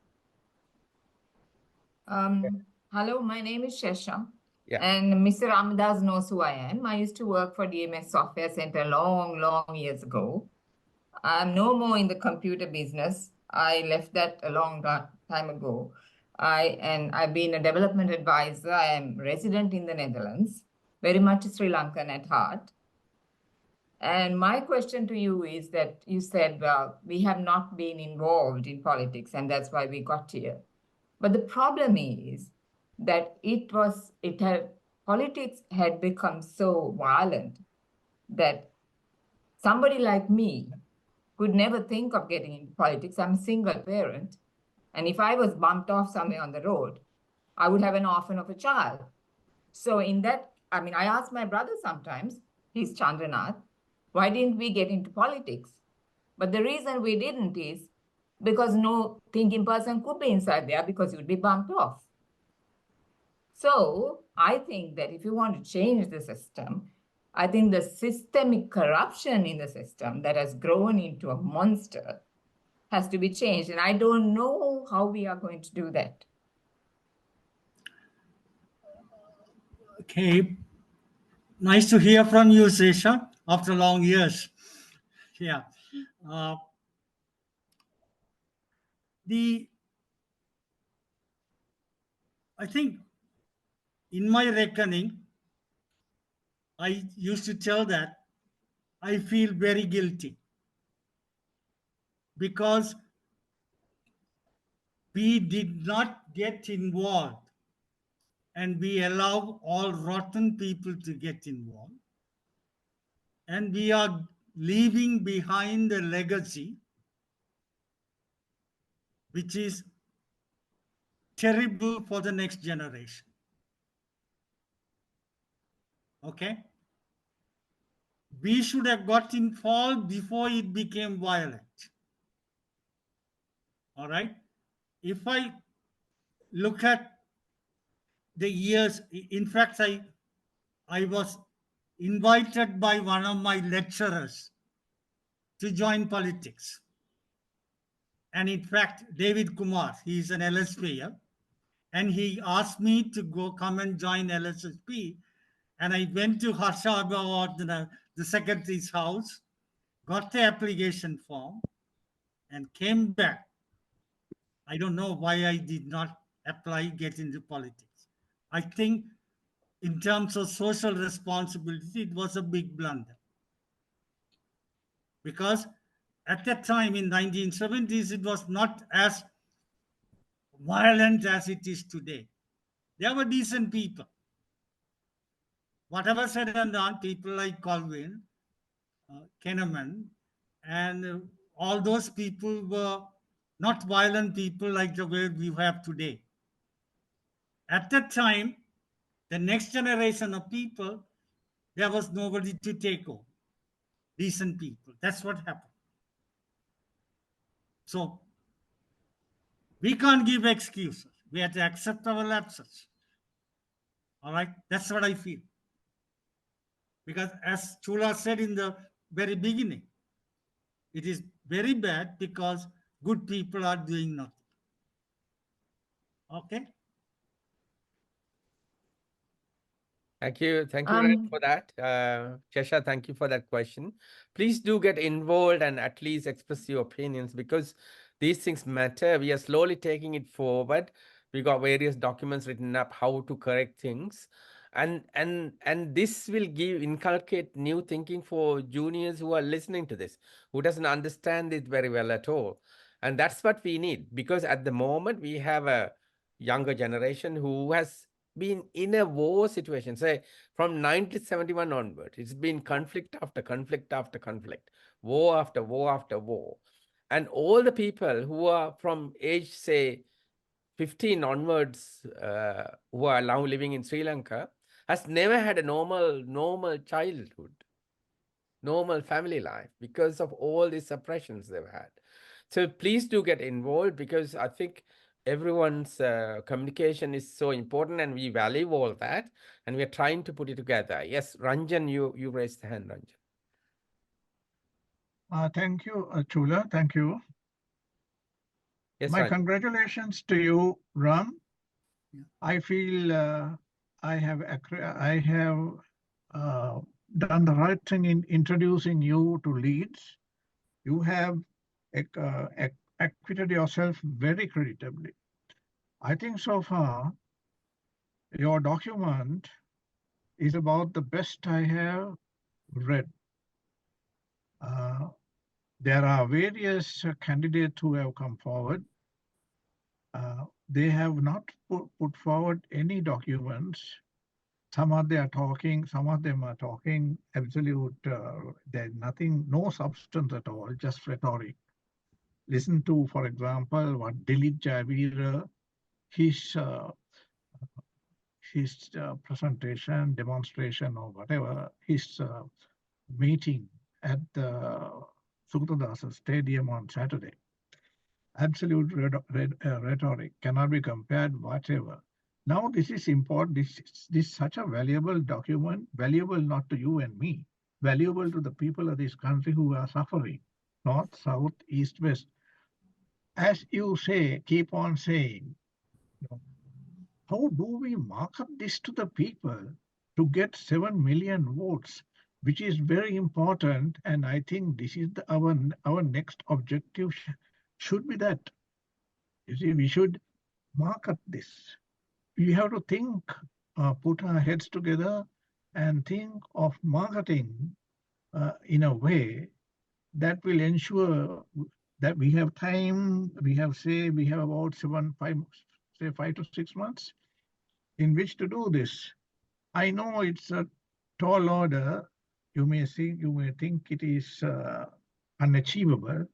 Hello, my name is Shesha, Yeah. and Mr. Ramathas knows who I am. I used to work for DMS Software Center long, long years ago. I'm no more in the computer business. I left that a long time ago. I've been a development advisor. I am resident in the Netherlands, very much Sri Lankan at heart. And my question to you is that you said, well, we have not been involved in politics, and that's why we got here. But the problem is that politics had become so violent that somebody like me could never think of getting into politics. I'm a single parent. And if I was bumped off somewhere on the road, I would have an orphan of a child. So I ask my brother sometimes, he's Chandranath, why didn't we get into politics? But the reason we didn't is because no thinking person could be inside there because you'd be bumped off. So I think that if you want to change the system, I think the systemic corruption in the system that has grown into a monster has to be changed. And I don't know how we are going to do that. Okay. Nice to hear from you, Sesha, after long years. Yeah. Uh, the I think in my reckoning, I used to tell that I feel very guilty because we did not get involved and we allow all rotten people to get involved. And we are leaving behind a legacy which is terrible for the next generation. Okay? We should have got involved before it became violent. All right? If I look at the years, in fact, I was invited by one of my lecturers to join politics. And in fact, David Kumar, he's an LSPer, and he asked me to come and join LSSP and I went to Harsha about the secretary's house, got the application form, and came back. I don't know why I did not apply, get into politics. I think in terms of social responsibility, it was a big blunder. Because at that time in 1970s, it was not as violent as it is today. There were decent people. Whatever said and done, people like Colvin, Kahneman, and all those people were not violent people like the way we have today. At that time, the next generation of people, there was nobody to take over. Decent people. That's what happened. So we can't give excuses. We have to accept our lapses. All right? That's what I feel. Because as Chula said in the very beginning, it is very bad because good people are doing nothing. Okay? Thank you. Thank you, Ren, for that. Chesha, thank you for that question. Please do get involved and at least express your opinions because these things matter. We are slowly taking it forward. We got various documents written up how to correct things. And this will inculcate new thinking for juniors who are listening to this, who doesn't understand it very well at all. And that's what we need because at the moment we have a younger generation who has been in a war situation. Say from 1971 onward, it's been conflict after conflict after conflict, war after war after war. And all the people who are from age, say, 15 onwards, who are now living in Sri Lanka, has never had a normal childhood, normal family life because of all these suppressions they've had. So please do get involved because I think everyone's communication is so important and we value all that and we're trying to put it together. Yes, Ranjan, you raised the hand, Ranjan. Thank you, Chula. Thank you. Yes, My Ranjan. congratulations to you, Ram. Yeah. I feel I have done the right thing in introducing you to Leeds. You have acquitted yourself very creditably. I think so far your document is about the best I have read. There are various candidates who have come forward. They have not put forward any documents. Some of them are talking absolute, there's nothing, no substance at all, just rhetoric. Listen to, for example, what Dilit Javira, his presentation, demonstration, or whatever, his meeting at the Kugathas Stadium on Saturday. Absolute rhetoric cannot be compared whatever. Now this is important. This is such a valuable document, valuable not to you and me, valuable to the people of this country who are suffering, north, south, east, west. As you say, keep on saying, how do we market this to the people to get 7 million votes, which is very important. And I think this is our next objective should be that. You see, we should market this. We have to think, put our heads together and think of marketing in a way that will ensure that we have time, we have about 5 to 6 months in which to do this. I know it's a tall order. You may think it is unachievable,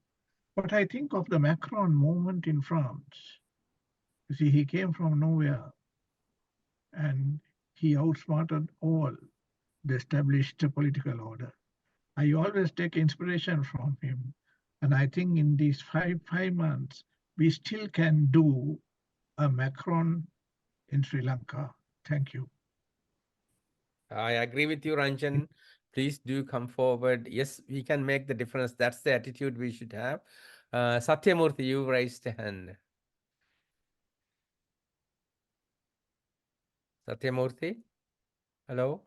but I think of the Macron movement in France. You see, he came from nowhere and he outsmarted all the established political order. I always take inspiration from him. And I think in these five months, we still can do a Macron in Sri Lanka. Thank you. I agree with you, Ranjan. Please do come forward. Yes, we can make the difference. That's the attitude we should have. Satyamurthy, you raised a hand. Satyamurthy, hello?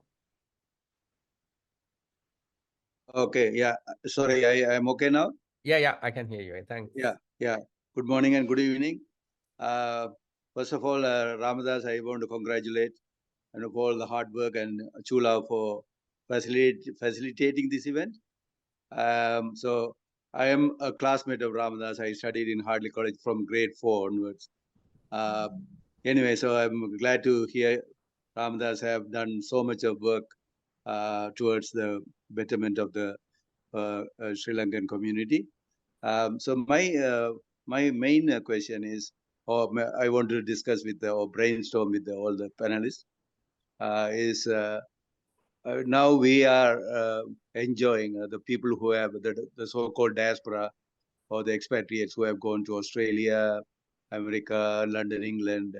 Okay, yeah. Sorry, I'm okay now. Yeah, I can hear you. Thanks. Yeah. Good morning and good evening. First of all, Ramathas, I want to congratulate and for all the hard work and Chula for facilitating this event. So I am a classmate of Ramathas. I studied in Hartley College from grade 4 onwards. Anyway, so I'm glad to hear Ramathas have done so much of work towards the betterment of the Sri Lankan community. So my main question is, I want to discuss with or brainstorm with all the panelists, is now we are enjoying the people who have the so-called diaspora or the expatriates who have gone to Australia, America, London, England,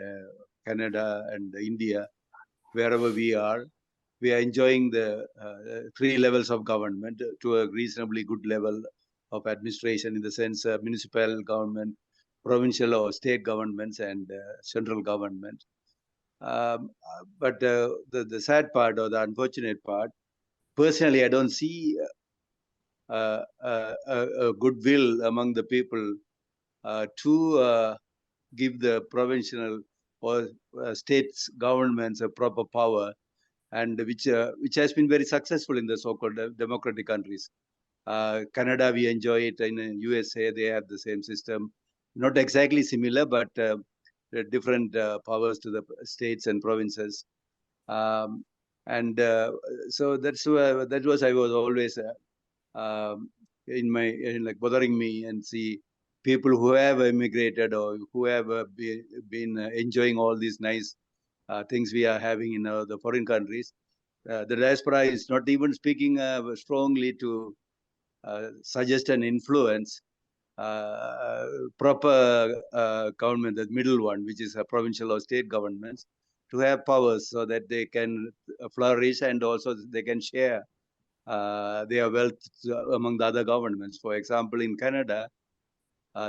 Canada, and India, wherever we are enjoying the 3 levels of government to a reasonably good level of administration, in the sense municipal government, provincial or state governments, and central government. But the sad part or the unfortunate part, personally, I don't see a goodwill among the people to give the provincial or states governments a proper power, and which has been very successful in the so-called democratic countries. Canada, we enjoy it. In USA, they have the same system, not exactly similar, but different powers to the states and provinces. And so that was I was always like bothering me, and see people who have immigrated or who have been enjoying all these nice things we are having in the foreign countries. The diaspora is not even speaking strongly to suggest and influence proper government, the middle one, which is a provincial or state governments, to have powers so that they can flourish, and also they can share their wealth among the other governments. For example, in Canada,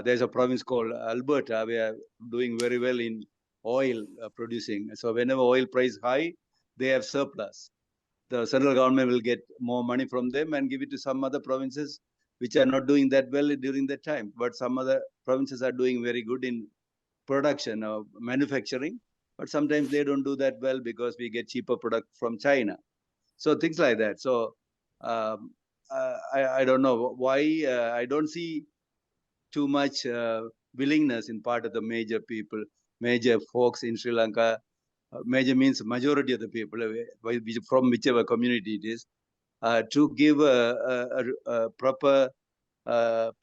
there's a province called Alberta. We are doing very well in oil producing. So whenever oil price high, they have surplus. The central government will get more money from them and give it to some other provinces which are not doing that well during that time. But some other provinces are doing very good in production or manufacturing. But sometimes they don't do that well because we get cheaper product from China. So things like that. So I don't know why I don't see too much willingness in part of the major people, major folks in Sri Lanka. Major means majority of the people from whichever community it is, to give a proper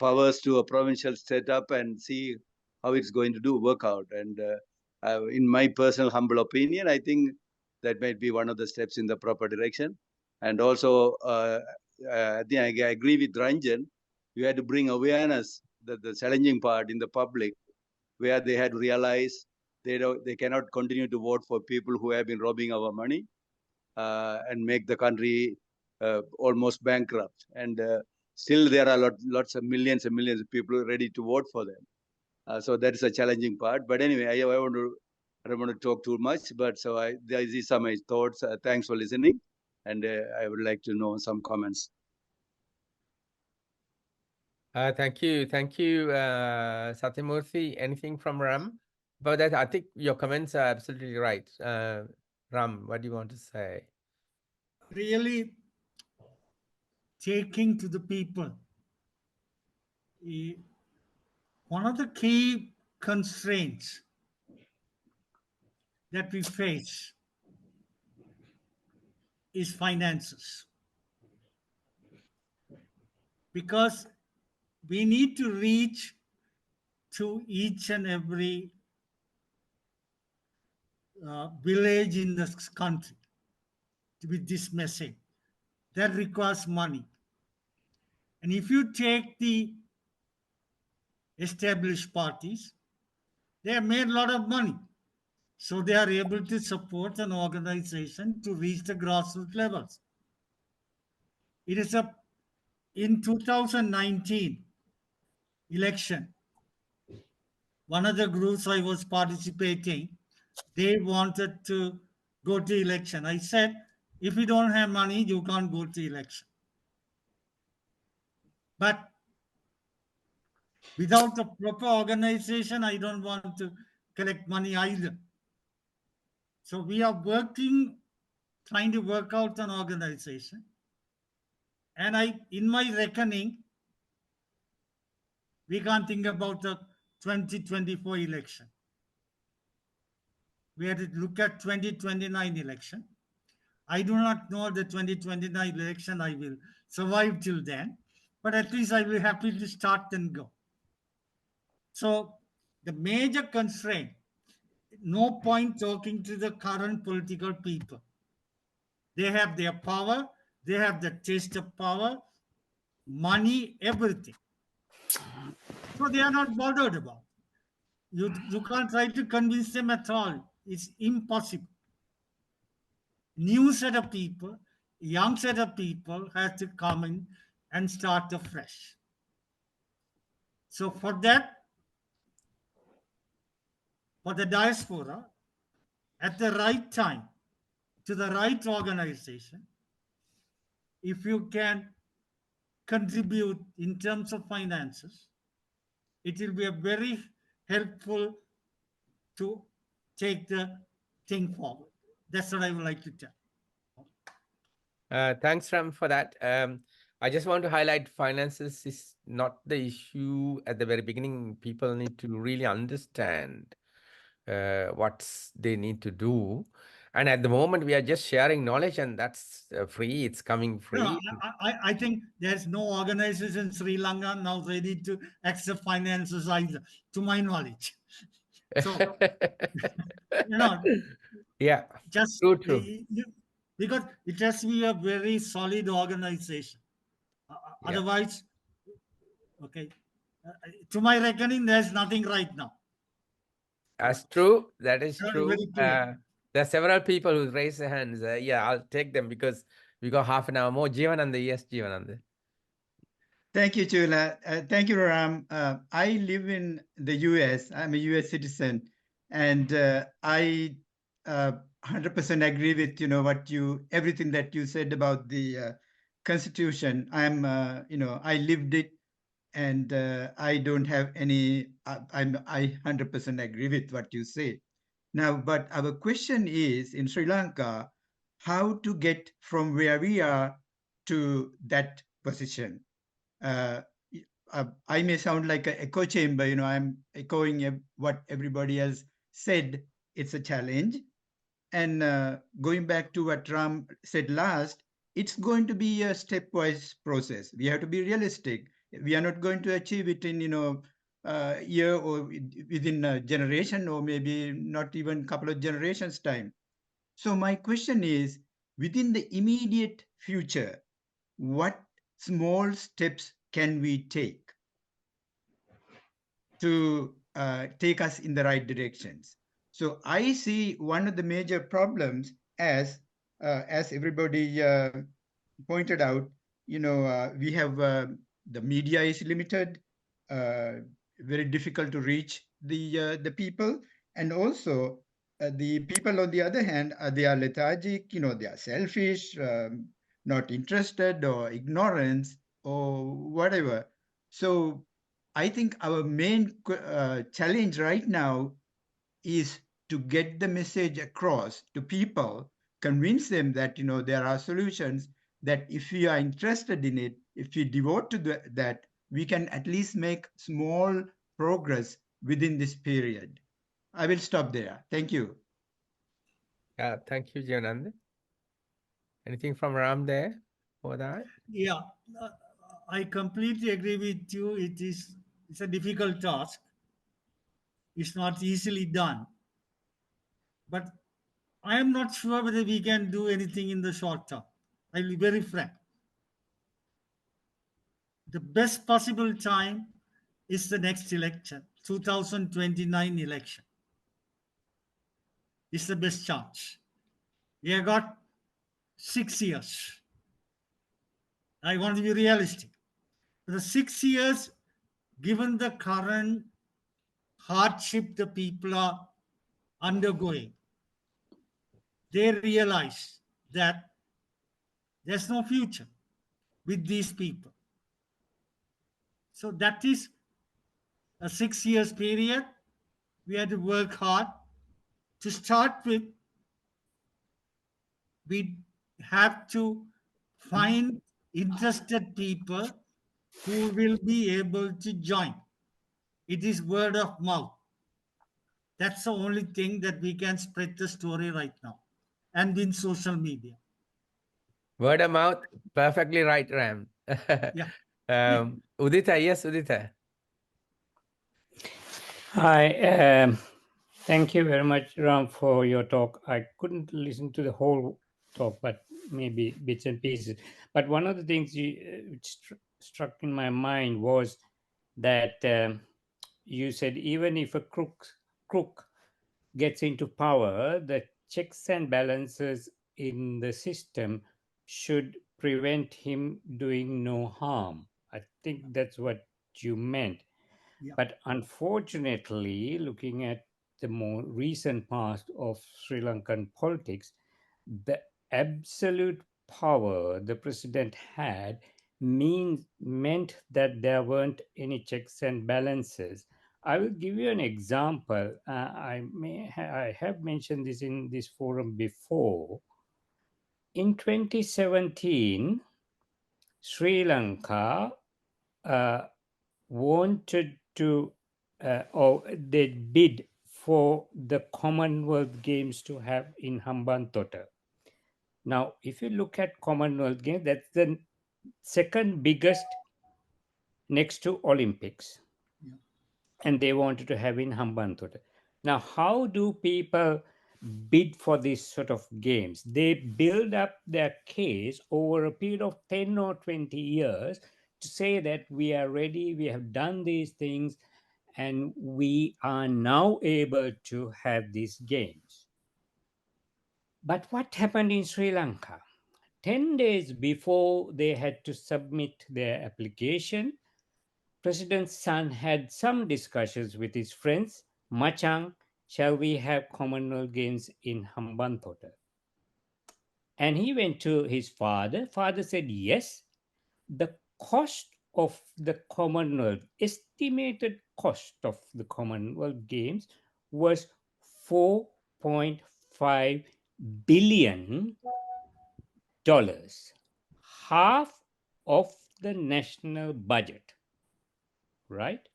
powers to a provincial setup and see how it's going to work out. And in my personal humble opinion, I think that might be one of the steps in the proper direction. And also, I think I agree with Ranjan. You had to bring awareness, the challenging part in the public, where they had realized they cannot continue to vote for people who have been robbing our money and make the country almost bankrupt. And still there are lots of millions and millions of people ready to vote for them. So that is a challenging part. But anyway, I don't want to talk too much, but so these are my thoughts. Thanks for listening. And I would like to know some comments. Thank you, Satyamurthy. Anything from Ram? But that, I think your comments are absolutely right. Ram, what do you want to say? Really taking to the people. One of the key constraints that we face is finances. Because we need to reach to each and every village in this country with this message. That requires money. And if you take the established parties, they have made a lot of money. So they are able to support an organization to reach the grassroots levels. It is in 2019 election, one of the groups I was participating, they wanted to go to election. I said, if you don't have money, you can't go to election. But without a proper organization, I don't want to collect money either. So we are working, trying to work out an organization. And in my reckoning, we can't think about the 2024 election. We had to look at 2029 election. I do not know the 2029 election I will survive till then, but at least I will be happy to start and go. So the major constraint, no point talking to the current political people. They have their power, they have the taste of power, money, everything. So they are not bothered about. You can't try to convince them at all. It's impossible. New set of people, young set of people has to come in and start afresh. So for that, for the diaspora, at the right time, to the right organization, if you can contribute in terms of finances, it will be a very helpful to take the thing forward. That's what I would like to tell. Thanks, Ram, for that. I just want to highlight finances is not the issue at the very beginning. People need to really understand what they need to do. And at the moment, we are just sharing knowledge, and that's free. It's coming free. I think there's no organization in Sri Lanka now ready to accept finances either, to my knowledge. So, yeah, just true. because it has to be a very solid organization. Yeah. Otherwise, okay, to my reckoning, there's nothing right now. That's true. That is Very, true. very clear. There are several people who raise their hands. Yeah, I'll take them because we got half an hour more. Jivananda, yes, Jivananda. Thank you, Chula. Thank you, Ram. I live in the US. I'm a US citizen, and I 100% agree with everything that you said about the Constitution. I lived it, and I don't have any. I 100% agree with what you say. Now, but our question is in Sri Lanka, how to get from where we are to that position. I may sound like an echo chamber, I'm echoing what everybody else said. It's a challenge. And going back to what Ram said last, it's going to be a stepwise process. We have to be realistic. We are not going to achieve it in, a year or within a generation, or maybe not even a couple of generations time. So my question is, within the immediate future, what small steps can we take to take us in the right directions? So I see one of the major problems as everybody pointed out, we have the media is limited, very difficult to reach the people, and also the people on the other hand, they are lethargic, they are selfish, not interested, or ignorance, or whatever. So I think our main challenge right now is to get the message across to people, convince them that there are solutions, that if we are interested in it, if we devote to that, we can at least make small progress within this period. I will stop there. Thank you. Thank you, Jivananda. Anything from Ram there for that? Yeah, I completely agree with you. It's a difficult task. It's not easily done. But I am not sure whether we can do anything in the short term. I'll be very frank. The best possible time is the next election, 2029 election. It's the best chance. We have got 6 years. I want to be realistic. The 6 years, given the current hardship the people are undergoing, they realize that there's no future with these people. So that is a 6 years period. We had to work hard. To start with, we have to find interested people who will be able to join. It is word of mouth. That's the only thing that we can spread the story right now, and in social media. Word of mouth, perfectly right, Ram. Yeah. Udita, yes, Udita. Hi, thank you very much, Ram, for your talk. I couldn't listen to the whole talk, but maybe bits and pieces. But one of the things which struck in my mind was that you said even if a crook gets into power, the checks and balances in the system should prevent him doing no harm. I think that's what you meant. Yeah. But unfortunately, looking at the more recent past of Sri Lankan politics, the absolute power the president had meant that there weren't any checks and balances. I will give you an example. I have mentioned this in this forum before. In 2017, Sri Lanka wanted to, or they bid for the Commonwealth Games to have in Hambantota. Now, if you look at Commonwealth Games, that's the second biggest next to Olympics. Yeah. And they wanted to have in Hambantota. Now, how do people bid for these sort of games? They build up their case over a period of 10 or 20 years to say that we are ready, we have done these things, and we are now able to have these games. But what happened in Sri Lanka? 10 days before they had to submit their application, President Sun had some discussions with his friends. Machang, shall we have Commonwealth Games in Hambantota? And he went to his father. Father said yes. The cost of the Commonwealth, estimated cost of the Commonwealth Games was $4.5 billion, half of the national budget, right?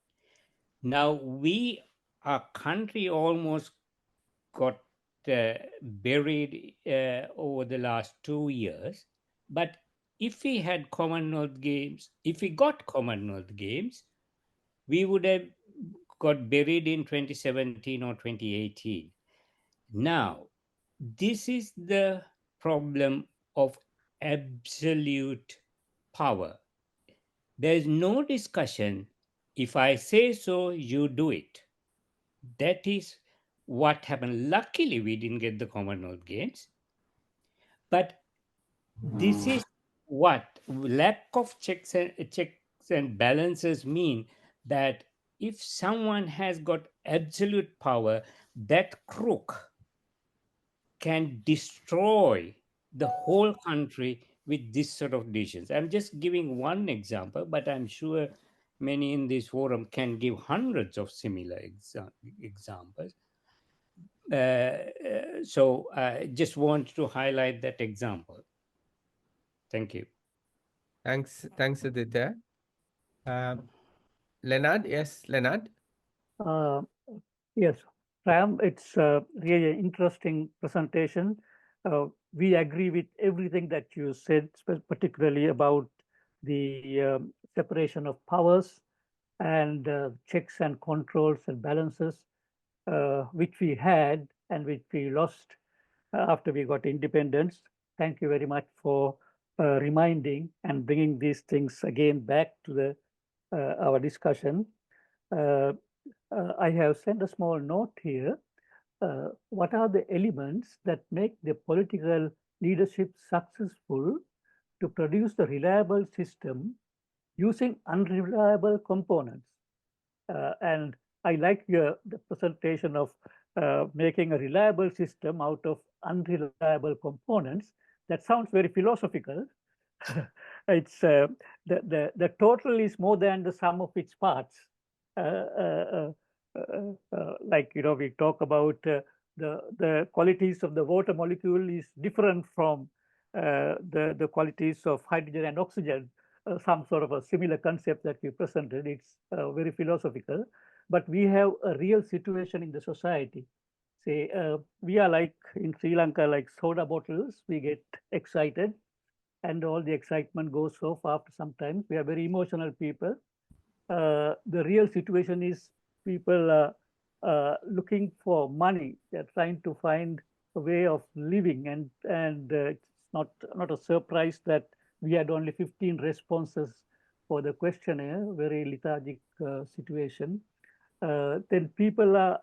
Now, our country almost got buried over the last 2 years. But if we had Commonwealth Games, if we got Commonwealth Games, we would have got buried in 2017 or 2018. Now, this is the problem of absolute power. There is no discussion. If I say so, you do it. That is what happened. Luckily, we didn't get the Commonwealth Games. But this is what lack of checks and balances mean, that if someone has got absolute power, that crook can destroy the whole country with this sort of decisions. I'm just giving one example, but I'm sure many in this forum can give hundreds of similar examples. So I just want to highlight that example. Thank you. Thanks, Udita. Leonard, yes, Leonard. Yes, Ram, it's really an interesting presentation. We agree with everything that you said, particularly about the separation of powers and checks and controls and balances, which we had and which we lost after we got independence. Thank you very much for reminding and bringing these things again back to the our discussion. I have sent a small note here. What are the elements that make the political leadership successful to produce the reliable system using unreliable components? And I like the presentation of making a reliable system out of unreliable components. That sounds very philosophical. it's the total is more than the sum of its parts. Like we talk about the qualities of the water molecule is different from the qualities of hydrogen and oxygen. Some sort of a similar concept that we presented. It's very philosophical, but we have a real situation in the society. Say we are like in Sri Lanka, like soda bottles. We get excited, and all the excitement goes off after some time. We are very emotional people. The real situation is people looking for money. They're trying to find a way of living, and it's not a surprise that we had only 15 responses for the questionnaire. Very lethargic situation. Then people are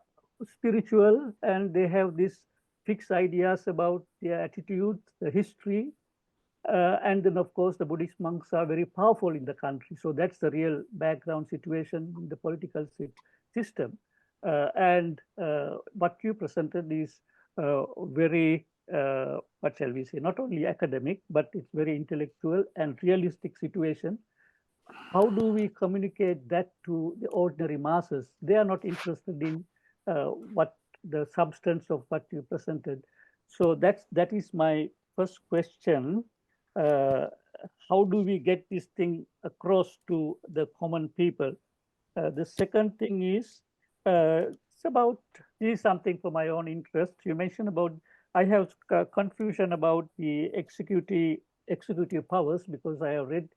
spiritual, and they have these fixed ideas about their attitude, the history, and then, of course, the Buddhist monks are very powerful in the country. So that's the real background situation in the political system. And what you presented is very, what shall we say, not only academic, but it's very intellectual and realistic situation. How do we communicate that to the ordinary masses? They are not interested in what the substance of what you presented. So that is my first question. How do we get this thing across to the common people? The second thing is it's about, this is something for my own interest. You mentioned about, I have confusion about the executive powers, because I have read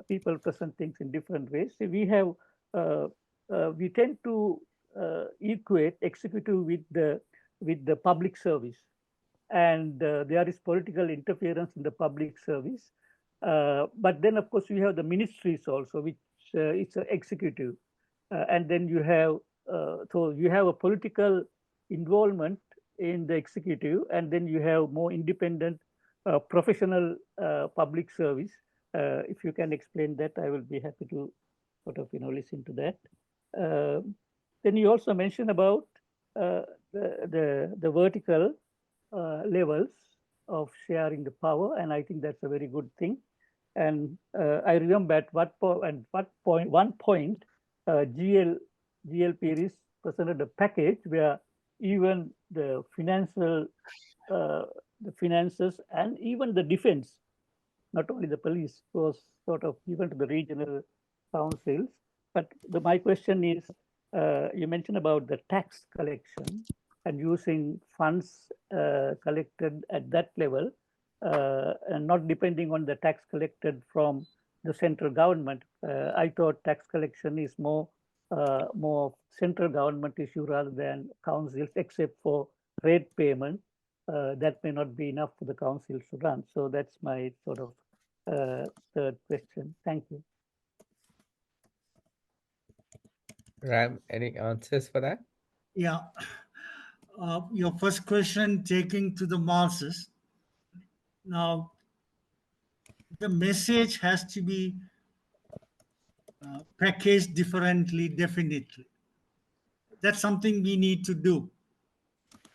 people present things in different ways. So we tend to equate executive with the public service, and there is political interference in the public service. But then, of course, you have the ministries also, which it's an executive, and then you have so you have a political involvement in the executive, and then you have more independent professional public service. If you can explain that, I will be happy to sort of listen to that. Then you also mentioned about the vertical levels of sharing the power, and I think that's a very good thing. And I remember at one point GLP presented a package where even the finances and even the defense, not only the police, was sort of given to the regional councils. But my question is, you mentioned about the tax collection and using funds collected at that level, and not depending on the tax collected from the central government. I thought tax collection is more central government issue rather than councils, except for rate payment. That may not be enough for the councils to run. So that's my sort of third question. Thank you. Ram, any answers for that? Yeah. Your first question, taking to the masses. Now, the message has to be packaged differently, definitely. That's something we need to do.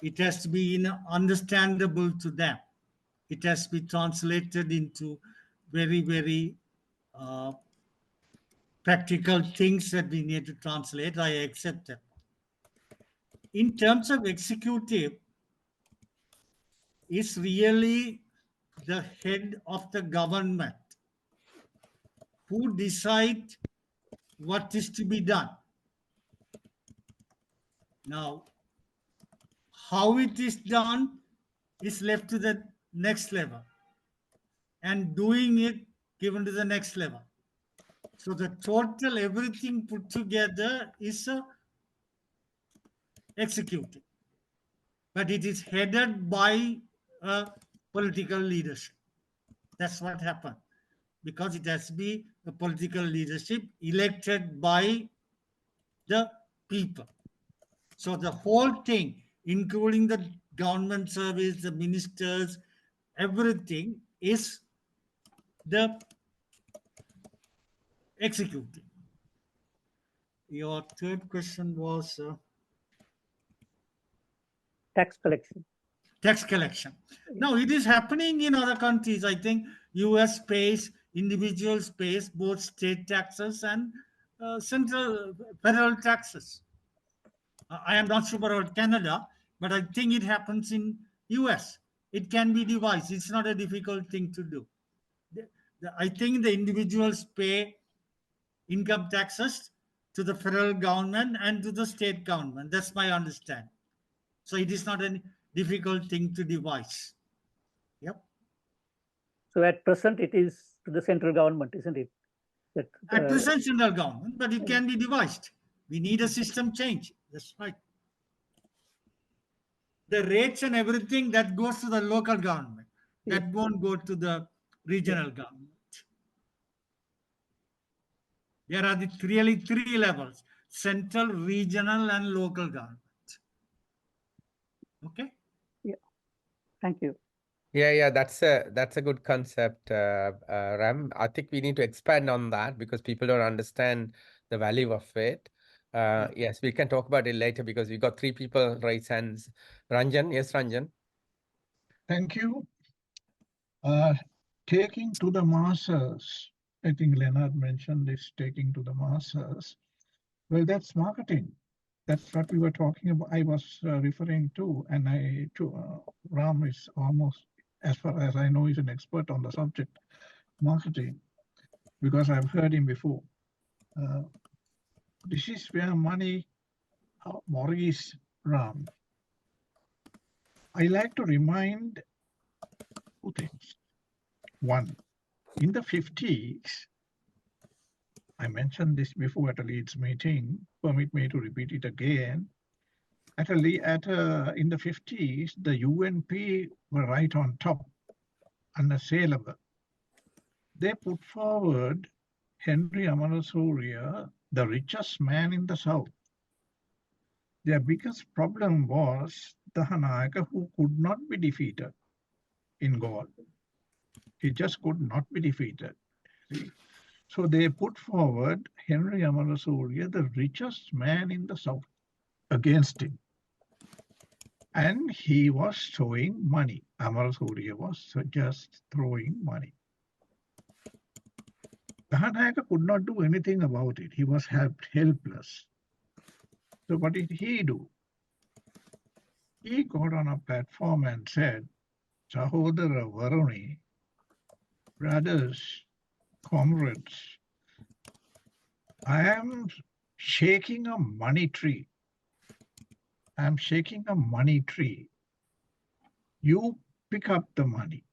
It has to be understandable to them. It has to be translated into very, very practical things that we need to translate. I accept that. In terms of executive, is really the head of the government who decide what is to be done. Now, how it is done is left to the next level, and doing it given to the next level. So the total, everything put together is a executive, but it is headed by a political leadership. That's what happened, because it has to be a political leadership elected by the people. So the whole thing, including the government service, the ministers, everything is the executive. Your third question was Tax collection. tax collection. Now, it is happening in other countries. I think US pays individuals pays both state taxes and federal taxes. I am not sure about Canada, but I think it happens in US. It can be devised. It's not a difficult thing to do. I think the individuals pay income taxes to the federal government and to the state government. That's my understanding. So it is not a difficult thing to devise. Yep. So at present, it is to the central government, isn't it? That, At present, central government, but it can be devised. We need a system change. That's right. The rates and everything that goes to the local government, that won't go to the regional government. There are really three levels: central, regional, and local government. Okay. Yeah. Thank you. Yeah, that's a good concept, Ram. I think we need to expand on that because people don't understand the value of it. Yes, we can talk about it later because we got three people raise hands. Ranjan, yes, Ranjan. Thank you. Taking to the masses, I think Leonard mentioned this, taking to the masses. Well, that's marketing. That's what we were talking about. I was referring to, and Ram is almost, as far as I know, is an expert on the subject, marketing, because I've heard him before. This is where money, Maurice Ram. I like to remind two things. One, in the 50s, I mentioned this before at a Leeds meeting, permit me to repeat it again. In the 50s, the UNP were right on top, unassailable. They put forward Henry Amarasuriya, the richest man in the South. Their biggest problem was Dahanayaka, who could not be defeated in Gaul. He just could not be defeated. See? So they put forward Henry Amarasuriya, the richest man in the South, against him. And he was throwing money. Amarasuriya was just throwing money. Dahanayaka could not do anything about it. He was helpless. So what did he do? He got on a platform and said, Sahodara Varuni, brothers, comrades, I am shaking a money tree. I am shaking a money tree. You pick up the money.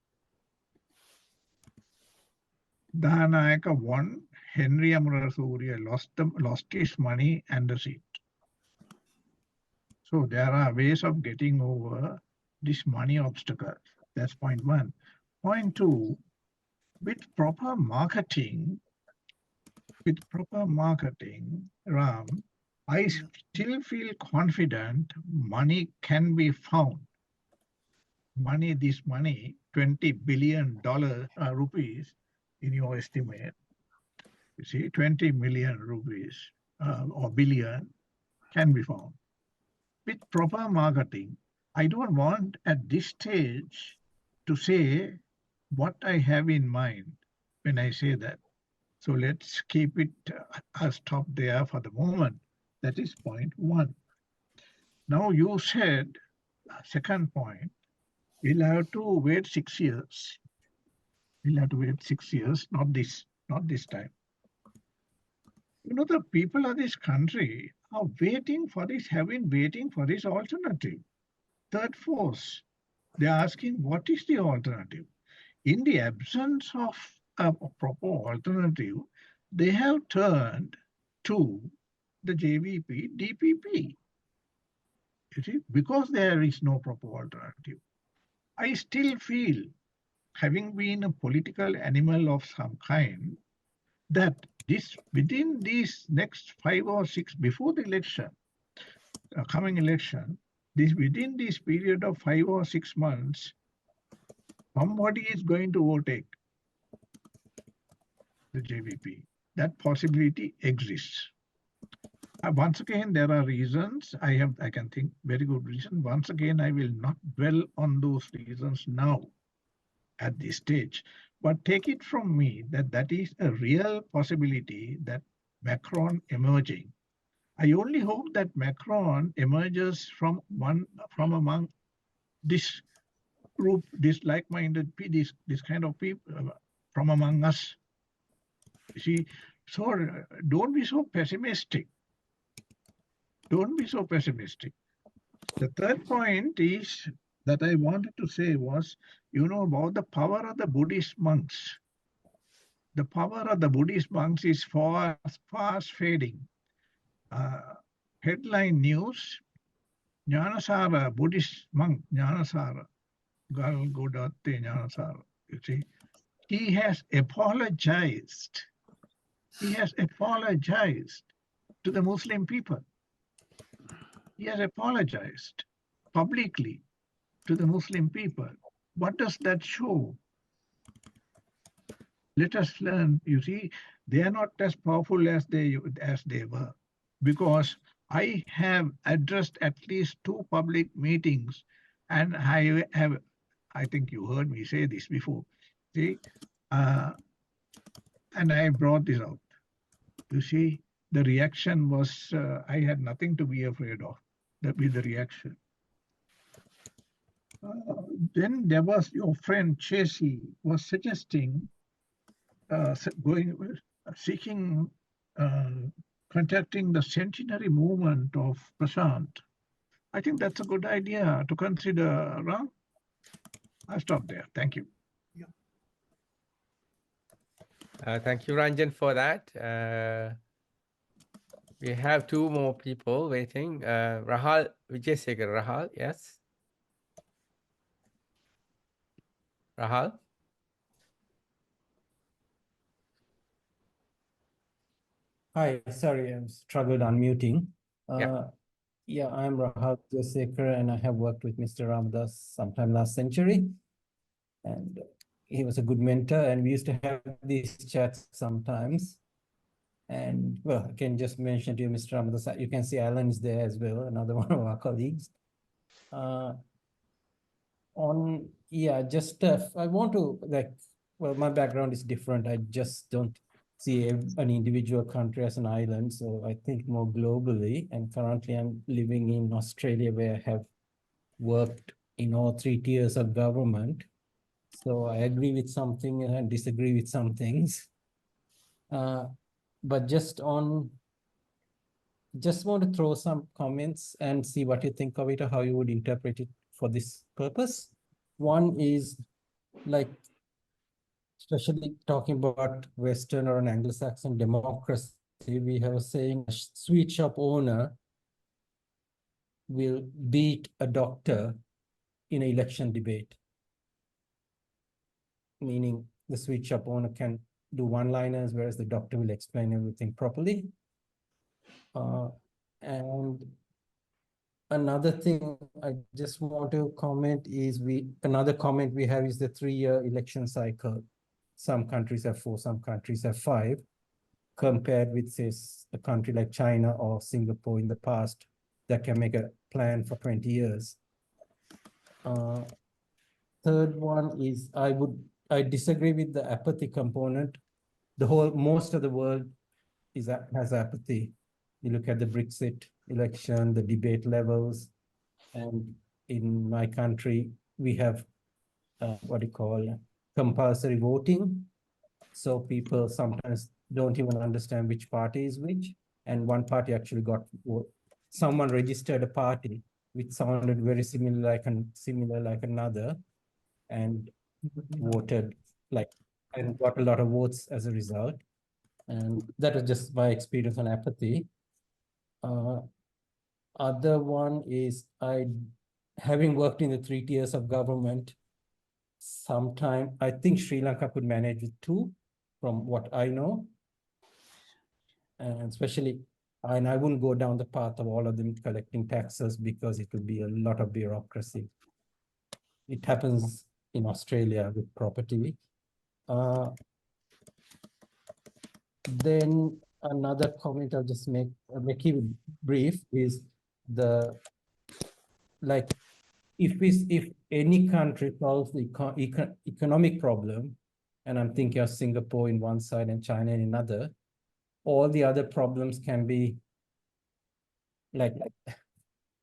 Dahanayaka won. Henry Amarasuriya lost his money and the seat. So there are ways of getting over this money obstacle. That's point one. Point two, with proper marketing, Ram, I still feel confident money can be found. This money, $20 billion rupees in your estimate. You see, 20 million rupees or billion can be found. With proper marketing, I don't want at this stage to say what I have in mind when I say that. So let's keep it, I'll stop there for the moment. That is point one. Now you said, second point, we'll have to wait 6 years. We'll have to wait 6 years, not this time. You know, the people of this country are waiting for this, have been waiting for this alternative. Third force, they're asking, what is the alternative? In the absence of a proper alternative, they have turned to the JVP, DPP. You see, because there is no proper alternative. I still feel, having been a political animal of some kind, that within these next 5 or 6, before the election, coming election, within this period of 5 or 6 months, somebody is going to overtake the JVP. That possibility exists. Once again, there are reasons. I can think very good reason. Once again, I will not dwell on those reasons now at this stage. But take it from me that that is a real possibility that Macron emerging. I only hope that Macron emerges from among this group, this like-minded, this kind of people from among us. You see, so don't be so pessimistic. Don't be so pessimistic. The third point is that I wanted to say was, about the power of the Buddhist monks. The power of the Buddhist monks is fast fading. Headline news, Jnanasara, Buddhist monk, Jnanasara, Gal Godatte Jnanasara, you see, he has apologized. He has apologized to the Muslim people. He has apologized publicly to the Muslim people. What does that show? Let us learn. You see, they are not as powerful as they were, because I have addressed at least 2 public meetings, and I think you heard me say this before. See, and I brought this out. You see, the reaction was, I had nothing to be afraid of. That be the reaction. Then there was your friend Chesi was suggesting seeking, contacting the centenary movement of Prashant. I think that's a good idea to consider, Ram. I'll stop there. Thank you. Thank you, Ranjan, for that. We have 2 more people waiting. Rahal, Vijaysekhar, Rahal, yes. Rahal? Hi, sorry, I struggled unmuting. Yeah. Yeah, I'm Ramathas and I have worked with Mr. Ramathas sometime last century. And he was a good mentor, and we used to have these chats sometimes. And well, I can just mention to you, Mr. Ramathas, you can see Alan is there as well, another one of our colleagues. I want to, my background is different. I just don't see an individual country as an island. So I think more globally, and currently I'm living in Australia, where I have worked in all 3 tiers of government. So I agree with something and I disagree with some things. But just want to throw some comments and see what you think of it or how you would interpret it for this purpose. One is, like, especially talking about Western or an Anglo-Saxon democracy, we have a saying, a sweet shop owner will beat a doctor in an election debate. Meaning the sweet shop owner can do one-liners, whereas the doctor will explain everything properly. And another thing I just want to comment is another comment we have is the 3-year election cycle. Some countries have 4, some countries have 5, compared with, say, a country like China or Singapore in the past that can make a plan for 20 years. Third one is I disagree with the apathy component. Most of the world has apathy. You look at the Brexit election, the debate levels, and in my country, we have compulsory voting. So people sometimes don't even understand which party is which. And one party actually someone registered a party which sounded very similar like another, and voted and got a lot of votes as a result. And that was just my experience on apathy. Other one is having worked in the 3 tiers of government, I think Sri Lanka could manage with 2, from what I know. And especially, and I wouldn't go down the path of all of them collecting taxes, because it would be a lot of bureaucracy. It happens in Australia with property. Then another comment I'll just make it brief is if any country solves the economic problem and I'm thinking of Singapore in one side and China in another, all the other problems can be like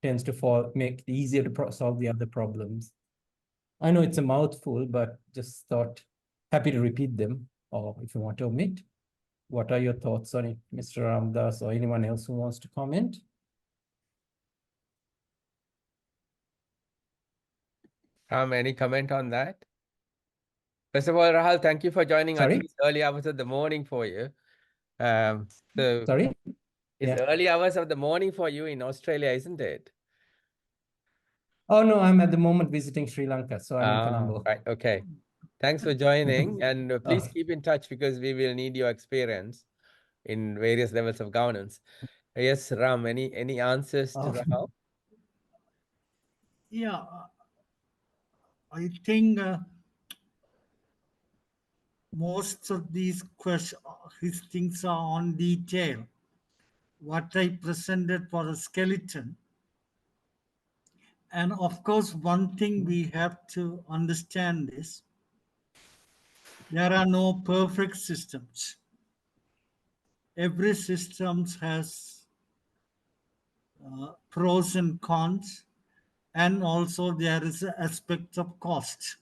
tends to make it easier to solve the other problems. I know it's a mouthful, but just thought happy to repeat them, or if you want to omit. What are your thoughts on it, Mr. Ramathas, or anyone else who wants to comment? Any comment on that? First of all, Rahul, thank you for joining. I Sorry? think it's early hours of the morning for you. So Sorry? it's Yeah. early hours of the morning for you in Australia, isn't it? Oh, no, I'm at the moment visiting Sri Lanka, so I'm in Colombo. Right. Okay. Thanks for joining, and please Oh. keep in touch because we will need your experience in various levels of governance. Yes, Ram, any answers to Oh. Rahul? Yeah, I think most of these questions, his things are on detail. What I presented for a skeleton. And of course, one thing we have to understand is there are no perfect systems. Every system has pros and cons, and also there is an aspect of cost.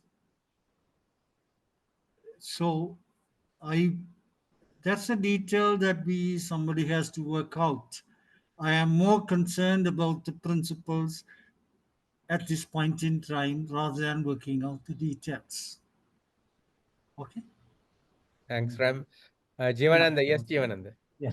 So I that's a detail that somebody has to work out. I am more concerned about the principles at this point in time rather than working out the details. Okay. Thanks, Ram. Jivananda, yes, Jivananda. Yeah.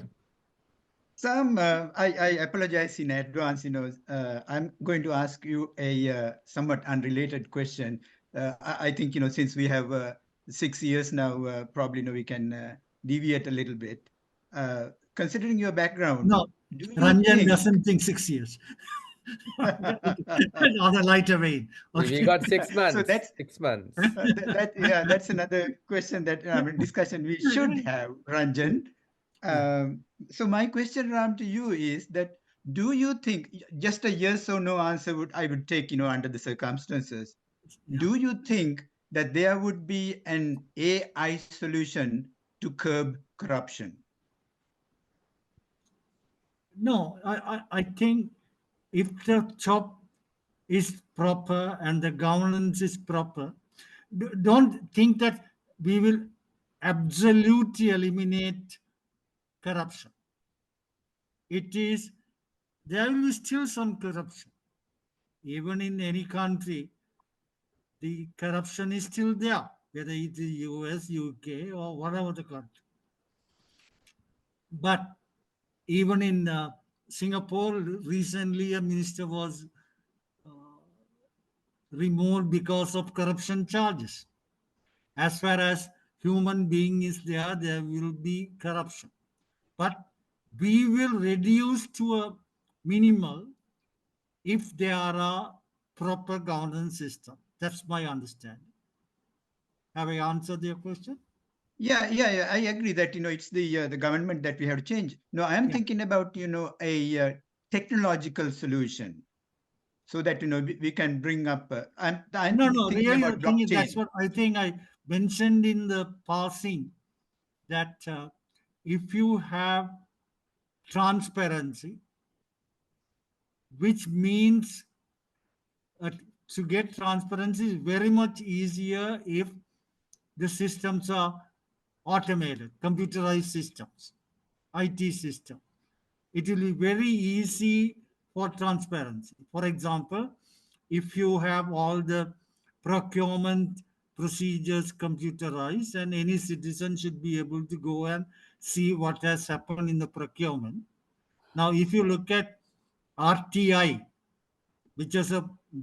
Sam, I apologize in advance. I'm going to ask you a somewhat unrelated question. I think, since we have 6 years now, probably we can deviate a little bit. Considering your background, No, do you Ranjan think... doesn't think 6 years. On a lighter vein. We got 6 months. So that's 6 months. that's another question that discussion we should have, Ranjan. So my question, Ram, to you is that do you think just a yes or no answer I would take, under the circumstances. Yeah. Do you think that there would be an AI solution to curb corruption? No, I think if the job is proper and the governance is proper, don't think that we will absolutely eliminate corruption. There will be still some corruption. Even in any country, the corruption is still there, whether it's the US, UK, or whatever the country. But even in Singapore, recently a minister was removed because of corruption charges. As far as human being is there, there will be corruption. But we will reduce to a minimal if there are proper governance system. That's my understanding. Have I answered your question? Yeah, I agree that it's the government that we have to change. No, I am thinking about a technological solution, so that we can bring up. I'm No. thinking Really, about the thing is, blockchain. that's what I think I mentioned in the passing. That if you have transparency, which means to get transparency is very much easier if the systems are automated, computerized systems, IT system. It will be very easy for transparency. For example, if you have all the procurement procedures computerized, and any citizen should be able to go and see what has happened in the procurement. Now, if you look at RTI, which is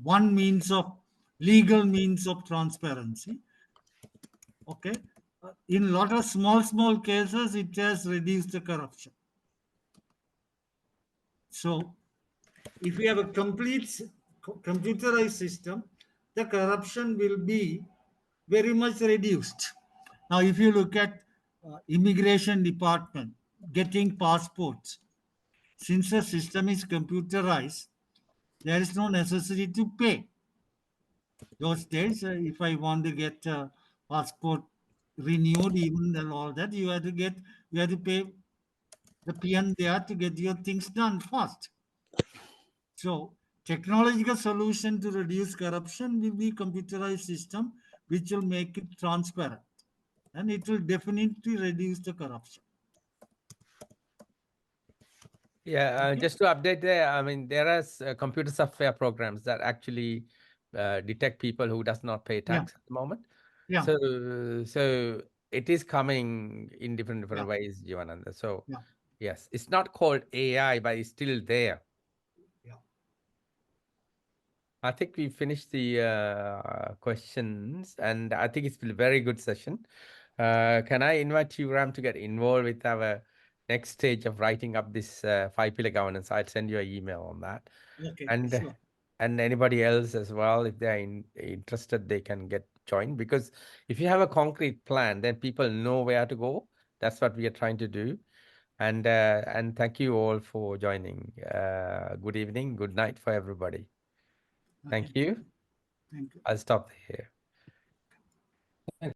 one means of legal means of transparency, okay, in a lot of small cases, it has reduced the corruption. So, if we have a complete computerized system, the corruption will be very much reduced. Now, if you look at immigration department getting passports, since the system is computerized, there is no necessity to pay. Those days, if I want to get a passport renewed even and all that. You have to pay the PN there to get your things done fast. So technological solution to reduce corruption will be computerized system which will make it transparent, and it will definitely reduce the corruption. Yeah, Okay. just to update there, I mean, there are computer software programs that actually detect people who does not pay tax at the moment. Yeah. So it is coming in different Yeah. ways, Jivananda. So Yeah. yes, it's not called AI, but it's still there. Yeah. I think we finished the questions, and I think it's been a very good session. Can I invite you, Ram, to get involved with our next stage of writing up this 5-pillar governance? I'll send you an email on that. Okay. And Sure. and anybody else as well, if they're interested, they can get joined. Because if you have a concrete plan, then people know where to go. That's what we are trying to do. And thank you all for joining. Good evening, good night for everybody. Thank Okay. you. Thank you. I'll stop here.